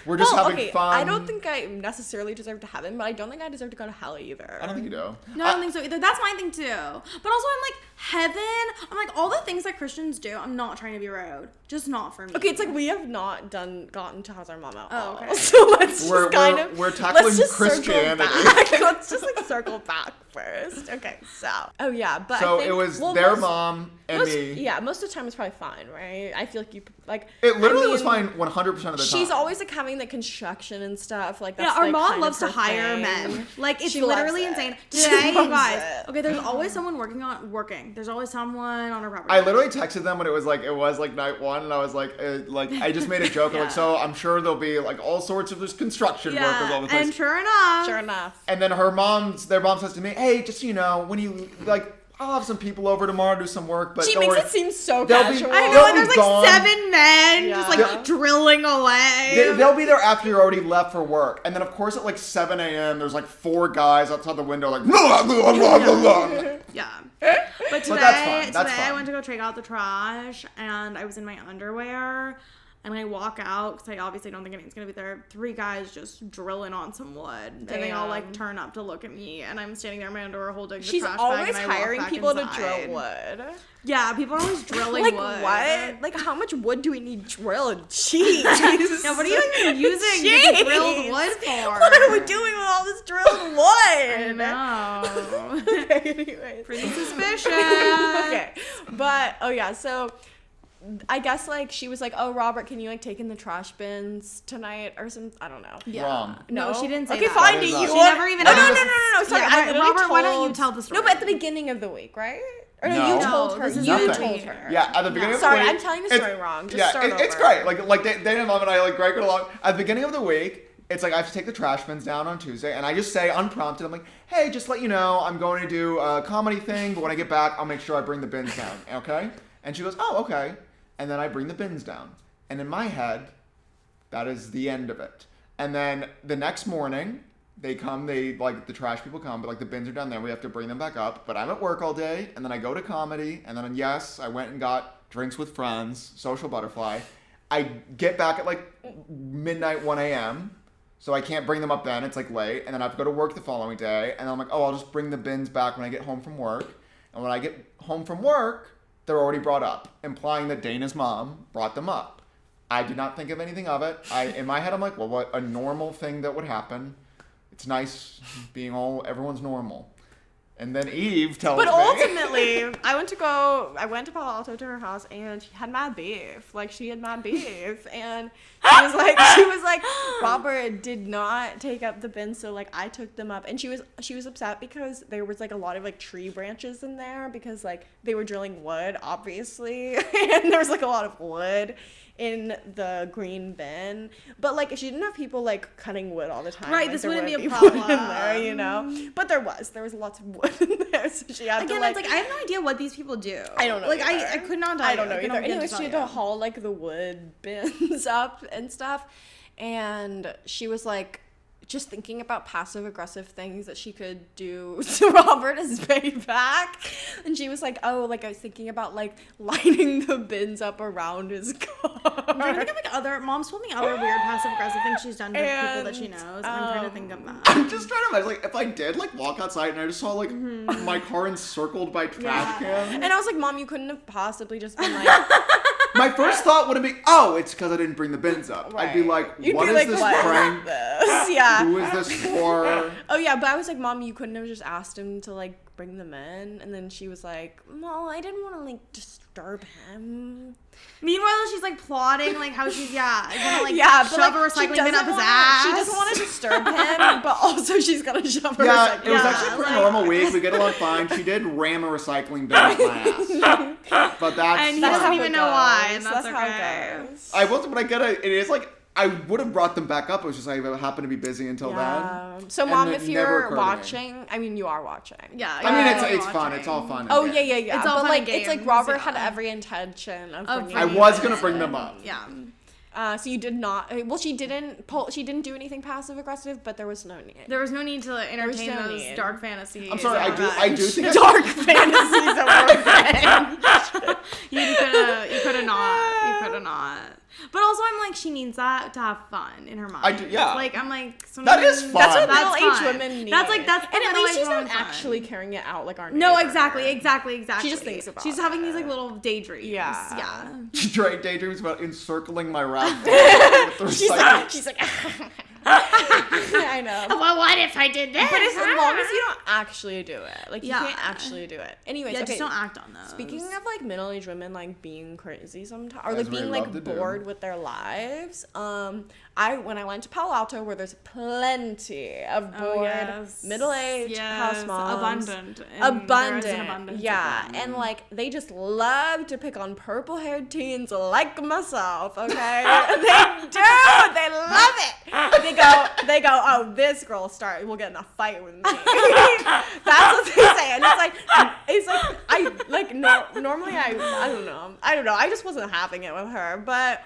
Speaker 4: We're just having fun.
Speaker 3: I don't think I necessarily deserve to heaven, but I don't think I deserve to go to hell either.
Speaker 4: I don't think you do.
Speaker 2: No, I don't think so either. That's my thing too. But also, I'm like, heaven. I'm like, all the things that Christians do. I'm not trying to be rude. Just not for me.
Speaker 3: Okay, it's like we have not gotten to How's Our Mom at
Speaker 2: Oh,
Speaker 3: all.
Speaker 2: okay.
Speaker 3: So let's
Speaker 4: We're-
Speaker 3: just kind
Speaker 4: we're-
Speaker 3: of
Speaker 4: we're tackling
Speaker 3: let's just
Speaker 4: Christianity.
Speaker 3: Circle back. Let's just like circle back first. Okay, so yeah, but
Speaker 4: So
Speaker 3: I think,
Speaker 4: it was
Speaker 3: well,
Speaker 4: their
Speaker 3: most-
Speaker 4: mom and
Speaker 3: most,
Speaker 4: me.
Speaker 3: Yeah, most of the time it's probably fine, right? I feel like you like
Speaker 4: It literally
Speaker 3: I
Speaker 4: was
Speaker 3: mean,
Speaker 4: fine 100% of the time.
Speaker 3: She's always like having the construction and stuff. Like that's
Speaker 2: Yeah, our
Speaker 3: like,
Speaker 2: mom
Speaker 3: kind
Speaker 2: loves
Speaker 3: of
Speaker 2: to
Speaker 3: her
Speaker 2: hire
Speaker 3: thing.
Speaker 2: men. Like, it's
Speaker 3: She loves
Speaker 2: literally
Speaker 3: it.
Speaker 2: insane.
Speaker 3: She
Speaker 2: Today, you
Speaker 3: loves
Speaker 2: guys.
Speaker 3: it.
Speaker 2: Okay, there's always someone working. There's always someone on a property.
Speaker 4: I literally texted them when it was like night one, and I was like I just made a joke. I'm like,
Speaker 2: Yeah.
Speaker 4: so I'm sure there'll be like all sorts of just construction workers all over the place.
Speaker 2: and sure enough.
Speaker 3: Sure enough.
Speaker 4: And then their mom says to me, "Hey, just so you know, when you like, I'll have some people over tomorrow to do some work, but
Speaker 3: She
Speaker 4: don't
Speaker 3: makes
Speaker 4: worry."
Speaker 3: it seem so
Speaker 4: They'll be-
Speaker 3: casual.
Speaker 2: I
Speaker 4: They'll
Speaker 2: know, and
Speaker 4: be
Speaker 2: there's like
Speaker 4: gone.
Speaker 2: 7 men
Speaker 3: Yeah.
Speaker 2: just like
Speaker 4: Yeah.
Speaker 2: drilling away.
Speaker 4: They'll be there after you're already left for work. And then, of course, at like 7 a.m., there's like 4 guys outside the window, like, blah, blah, blah, blah, blah.
Speaker 2: Yeah. But today,
Speaker 4: that's fine. That's
Speaker 2: I
Speaker 4: fine.
Speaker 2: went to go take out the trash, and I was in my underwear, and I walk out because I obviously don't think anyone's gonna be there. 3 guys just drilling on some wood, and they all like
Speaker 3: Damn.
Speaker 2: turn up to look at me, and I'm standing there in my underwear holding the
Speaker 3: She's
Speaker 2: trash
Speaker 3: always
Speaker 2: bag, and I walk
Speaker 3: hiring
Speaker 2: back
Speaker 3: people
Speaker 2: inside.
Speaker 3: to drill wood.
Speaker 2: Yeah, people are always drilling
Speaker 3: Like
Speaker 2: wood.
Speaker 3: what? Like how much wood do we need drilled? Jeez.
Speaker 2: Yeah, what are you even using to
Speaker 3: Jeez.
Speaker 2: get drilled wood for?
Speaker 3: What are we doing with all this drilled wood?
Speaker 2: I know.
Speaker 3: Okay, anyways.
Speaker 2: Pretty suspicious.
Speaker 3: Okay. But oh yeah, so I guess like she was like, "Oh, Robert, can you like take in the trash bins tonight or something?" I don't know.
Speaker 2: Yeah.
Speaker 4: Wrong.
Speaker 2: No, she didn't say
Speaker 3: Okay,
Speaker 2: that.
Speaker 3: fine.
Speaker 4: That
Speaker 3: Do
Speaker 4: is
Speaker 3: you?
Speaker 4: not-
Speaker 2: She never even
Speaker 3: No,
Speaker 2: asked.
Speaker 3: Sorry,
Speaker 2: Yeah,
Speaker 3: I literally
Speaker 2: Robert, why don't you
Speaker 3: told-
Speaker 2: tell the story?
Speaker 3: No, but at the beginning of the week, right? Or no,
Speaker 4: No.
Speaker 3: you told her.
Speaker 2: this is
Speaker 3: You
Speaker 4: nothing.
Speaker 3: told her.
Speaker 4: Yeah, at the beginning of the
Speaker 3: Sorry,
Speaker 4: week.
Speaker 3: I'm telling the story wrong. Just
Speaker 4: yeah,
Speaker 3: start
Speaker 4: it's
Speaker 3: over.
Speaker 4: great. Like Dana and Mom and I like Greg it along. At the beginning of the week, it's like I have to take the trash bins down on Tuesday, and I just say unprompted, I'm like, "Hey, just let you know, I'm going to do a comedy thing, but when I get back, I'll make sure I bring the bins down, okay?" And she goes, "Oh, okay." And then I bring the bins down, and in my head, that is the end of it. And then the next morning, they like the trash people come, but like the bins are down there. We have to bring them back up. But I'm at work all day, and then I go to comedy, and then yes, I went and got drinks with friends, social butterfly. I get back at like midnight, 1 a.m., so I can't bring them up then. It's like late, and then I have to go to work the following day, and I'm like, oh, I'll just bring the bins back when I get home from work. And when I get home from work, they're already brought up, implying that Dana's mom brought them up. I did not think of anything of it. In my head, I'm like, well, what a normal thing that would happen. It's nice being everyone's normal. And then Eve tells
Speaker 3: But
Speaker 4: me.
Speaker 3: ultimately, I went to Palo Alto to her house, and she had mad beef. Like she had mad beef, and she was like, Robert did not take up the bin, so like I took them up, and she was upset because there was like a lot of like tree branches in there because like they were drilling wood, obviously, and there was like a lot of wood in the green bin, but like she didn't have people like cutting wood all the time.
Speaker 2: Right,
Speaker 3: like,
Speaker 2: this
Speaker 3: there
Speaker 2: wouldn't
Speaker 3: were
Speaker 2: be a
Speaker 3: people in
Speaker 2: problem.
Speaker 3: there, you know. But there was lots of wood in there, so she had
Speaker 2: Again,
Speaker 3: to
Speaker 2: it's like I have no idea what these people do.
Speaker 3: I don't know.
Speaker 2: Like
Speaker 3: either.
Speaker 2: I could not tell
Speaker 3: I don't know
Speaker 2: you. I could
Speaker 3: either.
Speaker 2: not begin
Speaker 3: Anyways,
Speaker 2: to
Speaker 3: she had
Speaker 2: tell
Speaker 3: to
Speaker 2: you.
Speaker 3: haul like the wood bins up and stuff, and she was like just thinking about passive aggressive things that she could do to Robert as payback. And she was like, oh, like I was thinking about like lining the bins up around his car.
Speaker 2: I'm trying to think of like other mom's told me other weird passive aggressive things she's done to people that she knows. And I'm trying to think of that.
Speaker 4: I'm just trying to imagine, like, if I did, like, walk outside and I just saw, like, my car encircled by trash cans.
Speaker 3: And I was like, Mom, you couldn't have possibly just been like...
Speaker 4: My first thought would have been, oh, it's because I didn't bring the bins up.
Speaker 3: Right.
Speaker 4: I'd be like,
Speaker 3: You'd
Speaker 4: what
Speaker 3: be
Speaker 4: is
Speaker 3: like,
Speaker 4: this
Speaker 3: what is
Speaker 4: prank?
Speaker 3: this? Yeah.
Speaker 4: Who is this for?
Speaker 3: Oh, yeah, but I was like, Mom, you couldn't have just asked him to, like, bring them in. And then she was like, Mom, I didn't want to, like, disturb him.
Speaker 2: Meanwhile, she's like plotting like how she's gonna like
Speaker 3: But,
Speaker 2: shove
Speaker 3: like,
Speaker 2: a
Speaker 3: she
Speaker 2: recycling bin up
Speaker 3: doesn't
Speaker 2: his
Speaker 3: wanna-
Speaker 2: ass.
Speaker 3: She doesn't want to disturb him, but also she's gonna shove a
Speaker 4: Yeah,
Speaker 3: recycling
Speaker 4: it was
Speaker 3: bin.
Speaker 4: actually a pretty normal week. We get along fine. She did ram a recycling bin up my ass. But that's
Speaker 2: And he
Speaker 3: That's
Speaker 2: doesn't
Speaker 3: how
Speaker 2: even
Speaker 3: it
Speaker 2: know why,
Speaker 3: goes.
Speaker 2: and that's
Speaker 3: how
Speaker 2: okay.
Speaker 3: it goes.
Speaker 4: I wasn't, but I get it. It is like, I would have brought them back up. It was just I happened to be busy until then.
Speaker 3: So,
Speaker 4: And
Speaker 3: Mom,
Speaker 4: it
Speaker 3: if
Speaker 4: never
Speaker 3: you're
Speaker 4: occurred to me.
Speaker 3: watching, I mean, you are watching.
Speaker 2: Yeah,
Speaker 4: I mean,
Speaker 2: yeah,
Speaker 4: it's
Speaker 2: I'm
Speaker 4: fun. It's all
Speaker 2: watching.
Speaker 4: fun.
Speaker 3: Oh,
Speaker 4: and
Speaker 3: yeah,
Speaker 4: games.
Speaker 3: yeah, yeah.
Speaker 2: It's all
Speaker 3: But,
Speaker 2: fun
Speaker 3: like,
Speaker 2: and
Speaker 3: it's like
Speaker 2: games,
Speaker 3: Robert had
Speaker 2: yeah.
Speaker 3: every intention of
Speaker 2: Of
Speaker 3: bringing
Speaker 4: I
Speaker 2: bringing
Speaker 4: was
Speaker 2: them
Speaker 4: gonna bring
Speaker 2: in.
Speaker 4: them up.
Speaker 2: Yeah.
Speaker 3: So you did not. Well, she didn't do anything passive aggressive, but there was no need.
Speaker 2: There was no need to entertain
Speaker 3: no
Speaker 2: those
Speaker 3: need.
Speaker 2: dark fantasies.
Speaker 4: I'm sorry.
Speaker 2: of
Speaker 4: I do think.
Speaker 3: Dark fantasies of revenge.
Speaker 2: You could have not. But also, I'm like, she needs that to have fun in her mind.
Speaker 4: I do- yeah.
Speaker 2: Like, I'm like,
Speaker 4: That is fun.
Speaker 3: That's what
Speaker 2: That's
Speaker 3: middle-aged
Speaker 2: fun.
Speaker 3: women need.
Speaker 2: That's the
Speaker 3: and at least
Speaker 2: middle-aged
Speaker 3: she's not
Speaker 2: woman fun.
Speaker 3: actually carrying it out like our
Speaker 2: No,
Speaker 3: neighbor.
Speaker 2: exactly.
Speaker 3: She just thinks about
Speaker 2: She's
Speaker 3: it.
Speaker 2: having these like little daydreams.
Speaker 3: Yeah.
Speaker 2: Yeah.
Speaker 4: She daydreams about encircling my raft with the recycling.
Speaker 3: She's like, I know.
Speaker 2: Well, what if I did this?
Speaker 3: But as long as you don't actually do it, like you
Speaker 2: Yeah.
Speaker 3: can't actually do it. Anyways,
Speaker 2: yeah,
Speaker 3: okay.
Speaker 2: just don't act on those.
Speaker 3: Speaking of like middle-aged women like being crazy sometimes, or
Speaker 4: As
Speaker 3: like
Speaker 4: we
Speaker 3: being
Speaker 4: love
Speaker 3: like
Speaker 4: to do.
Speaker 3: bored with their lives, when I went to Palo Alto, where there's plenty of bored middle-aged house moms,
Speaker 2: abundant,
Speaker 3: abundant, yeah, and like they just love to pick on purple-haired teens like myself. Okay, they do, they love it. They go, oh, this girl will get in a fight with me. That's what they say, and it's like I like no. Normally I don't know. I just wasn't having it with her, but.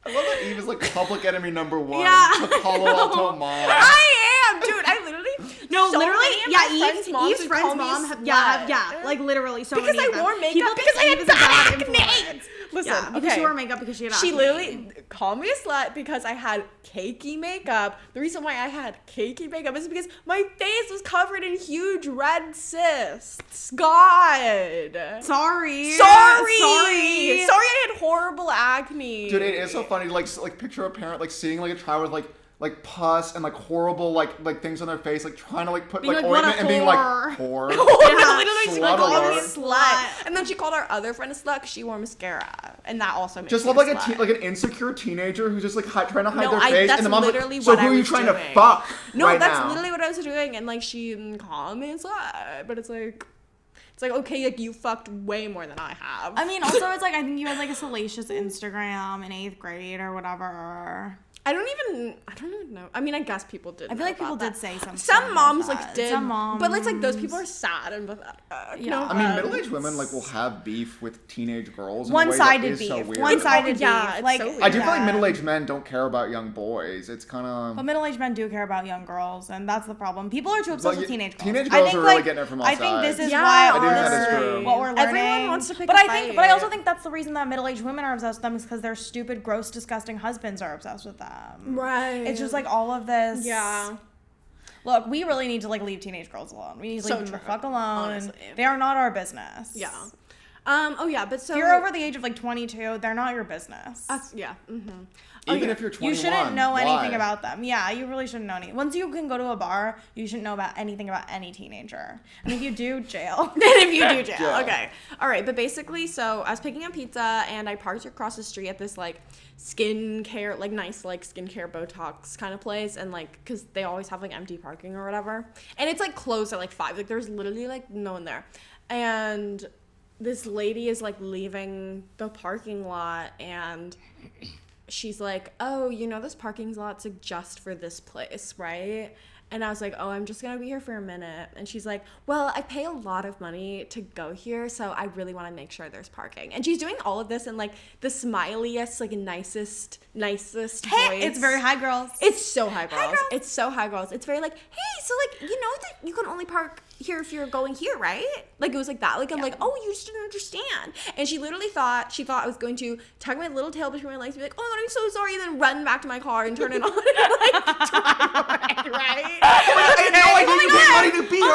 Speaker 4: I love that Eve is like public enemy number one.
Speaker 2: Yeah.
Speaker 4: To Palo Alto mom.
Speaker 3: I am, dude. I literally.
Speaker 2: No,
Speaker 3: so
Speaker 2: literally,
Speaker 3: many of my friends' moms
Speaker 2: Eve's
Speaker 3: would
Speaker 2: friend's
Speaker 3: call me a
Speaker 2: mom,
Speaker 3: slut.
Speaker 2: like literally so
Speaker 3: Because
Speaker 2: many
Speaker 3: I
Speaker 2: of them.
Speaker 3: wore makeup,
Speaker 2: People
Speaker 3: because
Speaker 2: think
Speaker 3: I
Speaker 2: Eve
Speaker 3: had
Speaker 2: is a
Speaker 3: bad
Speaker 2: bad
Speaker 3: acne.
Speaker 2: influence.
Speaker 3: Listen,
Speaker 2: Yeah, because
Speaker 3: okay.
Speaker 2: she wore makeup because she had
Speaker 3: She
Speaker 2: acne.
Speaker 3: literally called me a slut because I had cakey makeup. The reason why I had cakey makeup is because my face was covered in huge red cysts. God.
Speaker 2: Sorry.
Speaker 3: Sorry, I had horrible acne.
Speaker 4: Dude, it is so funny to like picture a parent like seeing like a child with like pus and like horrible like things on their face, like trying to like put
Speaker 2: Being
Speaker 4: like
Speaker 2: like, what a
Speaker 4: ointment and being like
Speaker 2: whore.
Speaker 4: whore.
Speaker 3: Literally, she
Speaker 4: Slut
Speaker 3: called me a
Speaker 4: alert.
Speaker 3: slut. And then she called our other friend a slut because she wore mascara. And that also makes
Speaker 4: Just
Speaker 3: me
Speaker 4: love like
Speaker 3: a slut.
Speaker 4: like an insecure teenager who's just like trying to hide
Speaker 3: No,
Speaker 4: their face,
Speaker 3: that's
Speaker 4: and the mom's
Speaker 3: literally
Speaker 4: like, so
Speaker 3: what
Speaker 4: who
Speaker 3: I
Speaker 4: are you
Speaker 3: was
Speaker 4: trying
Speaker 3: doing.
Speaker 4: to fuck?
Speaker 3: No,
Speaker 4: right
Speaker 3: that's
Speaker 4: now?
Speaker 3: literally what I was doing. And like she called me a slut. But it's like okay, like you fucked way more than I have.
Speaker 2: I mean, also it's like I think you had like a salacious Instagram in 8th grade or whatever.
Speaker 3: I don't even know. I mean, I guess people did.
Speaker 2: I feel
Speaker 3: know
Speaker 2: like people
Speaker 3: about
Speaker 2: did
Speaker 3: that.
Speaker 2: say something.
Speaker 3: Some moms
Speaker 2: about
Speaker 3: like
Speaker 2: that.
Speaker 3: did.
Speaker 2: Some moms.
Speaker 3: But it's like those people are sad and pathetic.
Speaker 2: Yeah.
Speaker 3: No
Speaker 4: I mean,
Speaker 3: offense.
Speaker 4: middle-aged women like will have beef with teenage girls. In a way that
Speaker 2: One-sided
Speaker 4: is
Speaker 2: beef.
Speaker 4: So weird.
Speaker 2: One-sided
Speaker 3: Yeah,
Speaker 2: beef.
Speaker 3: it's
Speaker 2: Like
Speaker 3: so weird.
Speaker 4: I do feel like
Speaker 2: yeah.
Speaker 4: middle-aged men don't care about young boys. It's kind
Speaker 2: But
Speaker 4: of.
Speaker 2: middle-aged men do care about young girls, and that's the problem. People are too obsessed
Speaker 4: But
Speaker 2: with teenage girls.
Speaker 4: teenage
Speaker 2: I
Speaker 4: girls
Speaker 2: think,
Speaker 4: are really
Speaker 2: like,
Speaker 4: getting it from all
Speaker 2: I think this
Speaker 4: sides.
Speaker 2: is
Speaker 3: Yeah,
Speaker 2: why
Speaker 3: I think that is
Speaker 2: honestly,
Speaker 4: true.
Speaker 2: what we're learning.
Speaker 3: Everyone wants to pick
Speaker 2: but
Speaker 3: a
Speaker 2: but I also
Speaker 3: fight.
Speaker 2: think that's the reason that middle-aged women are obsessed with them is because their stupid, gross, disgusting husbands are obsessed with them.
Speaker 3: Right.
Speaker 2: It's just like all of this.
Speaker 3: Yeah.
Speaker 2: Look, we really need to like leave teenage girls alone. We need to
Speaker 3: So
Speaker 2: leave them the
Speaker 3: true,
Speaker 2: fuck alone.
Speaker 3: honestly.
Speaker 2: They are not our business.
Speaker 3: Yeah. Oh yeah, but so
Speaker 2: If you're over the age of like 22, they're not your business.
Speaker 3: yeah. Mm-hmm.
Speaker 4: Even if you're 21,
Speaker 2: You shouldn't know anything
Speaker 4: why?
Speaker 2: about them. Yeah, you really shouldn't know anything. Once you can go to a bar, you shouldn't know about anything about any teenager. And if you do, jail.
Speaker 3: If you do jail.
Speaker 4: Yeah.
Speaker 3: Okay. All right. But basically, so I was picking up pizza and I parked across the street at this like skincare, like nice like skincare Botox kind of place, and like because they always have like empty parking or whatever, and it's like closed at like 5. Like there's literally like no one there, and this lady is like leaving the parking lot and she's like, oh, you know, this parking lot's like just for this place, right? And I was like, oh, I'm just gonna be here for a minute. And she's like, well, I pay a lot of money to go here, so I really want to make sure there's parking. And she's doing all of this in like the smiliest, like nicest voice.
Speaker 2: It's very high, girls.
Speaker 3: It's so high girls.
Speaker 2: girls.
Speaker 3: It's so high girls. It's very like, hey, so like, you know that you can only park here if you're going here, right? Like, it was like that. Like, I'm like, oh, you just didn't understand. And she literally thought I was going to tuck my little tail between my legs and be like, oh my God, I'm so sorry, and then run back to my car and turn it on and like drive away, right?
Speaker 4: I had no idea you paid money to be here.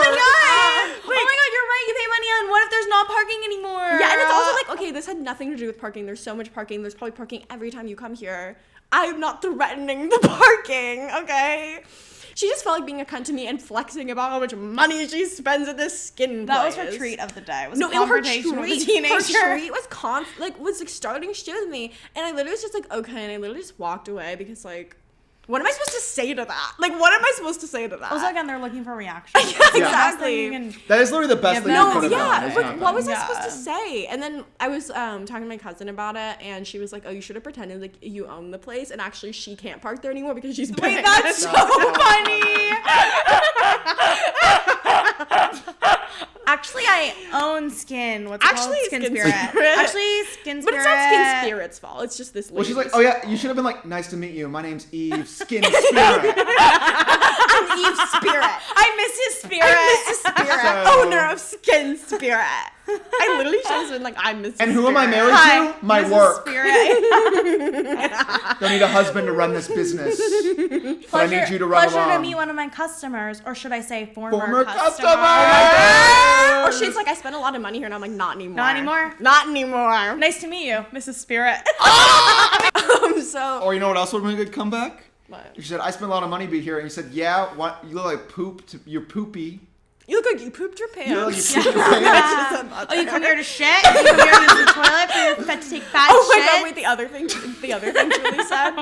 Speaker 2: Oh my god, you're right. You pay money on. What if there's not parking anymore?
Speaker 3: Yeah, and it's also like, okay, this had nothing to do with parking. There's so much parking. There's probably parking every time you come here. I'm not threatening the parking, okay? She just felt like being a cunt to me and flexing about how much money she spends at this skin
Speaker 2: That was
Speaker 3: place.
Speaker 2: her treat of the day. Was
Speaker 3: No,
Speaker 2: a
Speaker 3: and her
Speaker 2: confrontation with the
Speaker 3: treat
Speaker 2: teenager.
Speaker 3: was like starting shit with me, and I literally was just like, okay, and I literally just walked away because like, what am I supposed to say to that? Like, what am I supposed to say to that?
Speaker 2: Also, again, they're looking for reaction.
Speaker 3: Exactly.
Speaker 4: That is literally the best thing you could have done. is
Speaker 3: like,
Speaker 4: nothing.
Speaker 3: what was I supposed to say? And then I was talking to my cousin about it, and she was like, oh, you should have pretended like you own the place, and actually she can't park there anymore because she's banned.
Speaker 2: Wait, that's so funny. Actually, I own Skin. What's it called? Skin Spirit. Actually, Skin Spirit.
Speaker 3: But it's not Skin Spirit's fault. It's just this lady.
Speaker 4: Well, she's like, oh yeah, you should have been like, nice to meet you. My name's Eve Skin Spirit.
Speaker 3: I'm Eve Spirit.
Speaker 2: I'm Mrs. Spirit.
Speaker 3: I'm Mrs. Spirit,
Speaker 4: So-
Speaker 3: owner of Skin Spirit. I literally should have been like, I'm Mrs.
Speaker 4: And who am I
Speaker 3: Spirit.
Speaker 4: married
Speaker 2: Hi,
Speaker 4: to? My
Speaker 2: Mrs.
Speaker 4: work.
Speaker 2: Spirit.
Speaker 4: Don't need a husband to run this business. But I need you to run
Speaker 2: Pleasure
Speaker 4: along.
Speaker 2: to meet one of my customers, or should I say former
Speaker 4: customer.
Speaker 3: Or she's like, I spent a lot of money here, and I'm like, not anymore.
Speaker 2: Not anymore?
Speaker 3: Not anymore.
Speaker 2: Nice to meet you, Mrs. Spirit.
Speaker 3: So.
Speaker 4: Or you know what else would have been a good comeback?
Speaker 3: What?
Speaker 4: You said, I spent a lot of money to be here. And you said, yeah, what? You look like poop. You're poopy.
Speaker 3: You look like you pooped your pants.
Speaker 4: You look like you pooped your pants.
Speaker 2: Oh, you come here to shit? You come here to use the toilet for your pet to take bad
Speaker 3: Oh my
Speaker 2: shit?
Speaker 3: god, wait, the other thing Julie said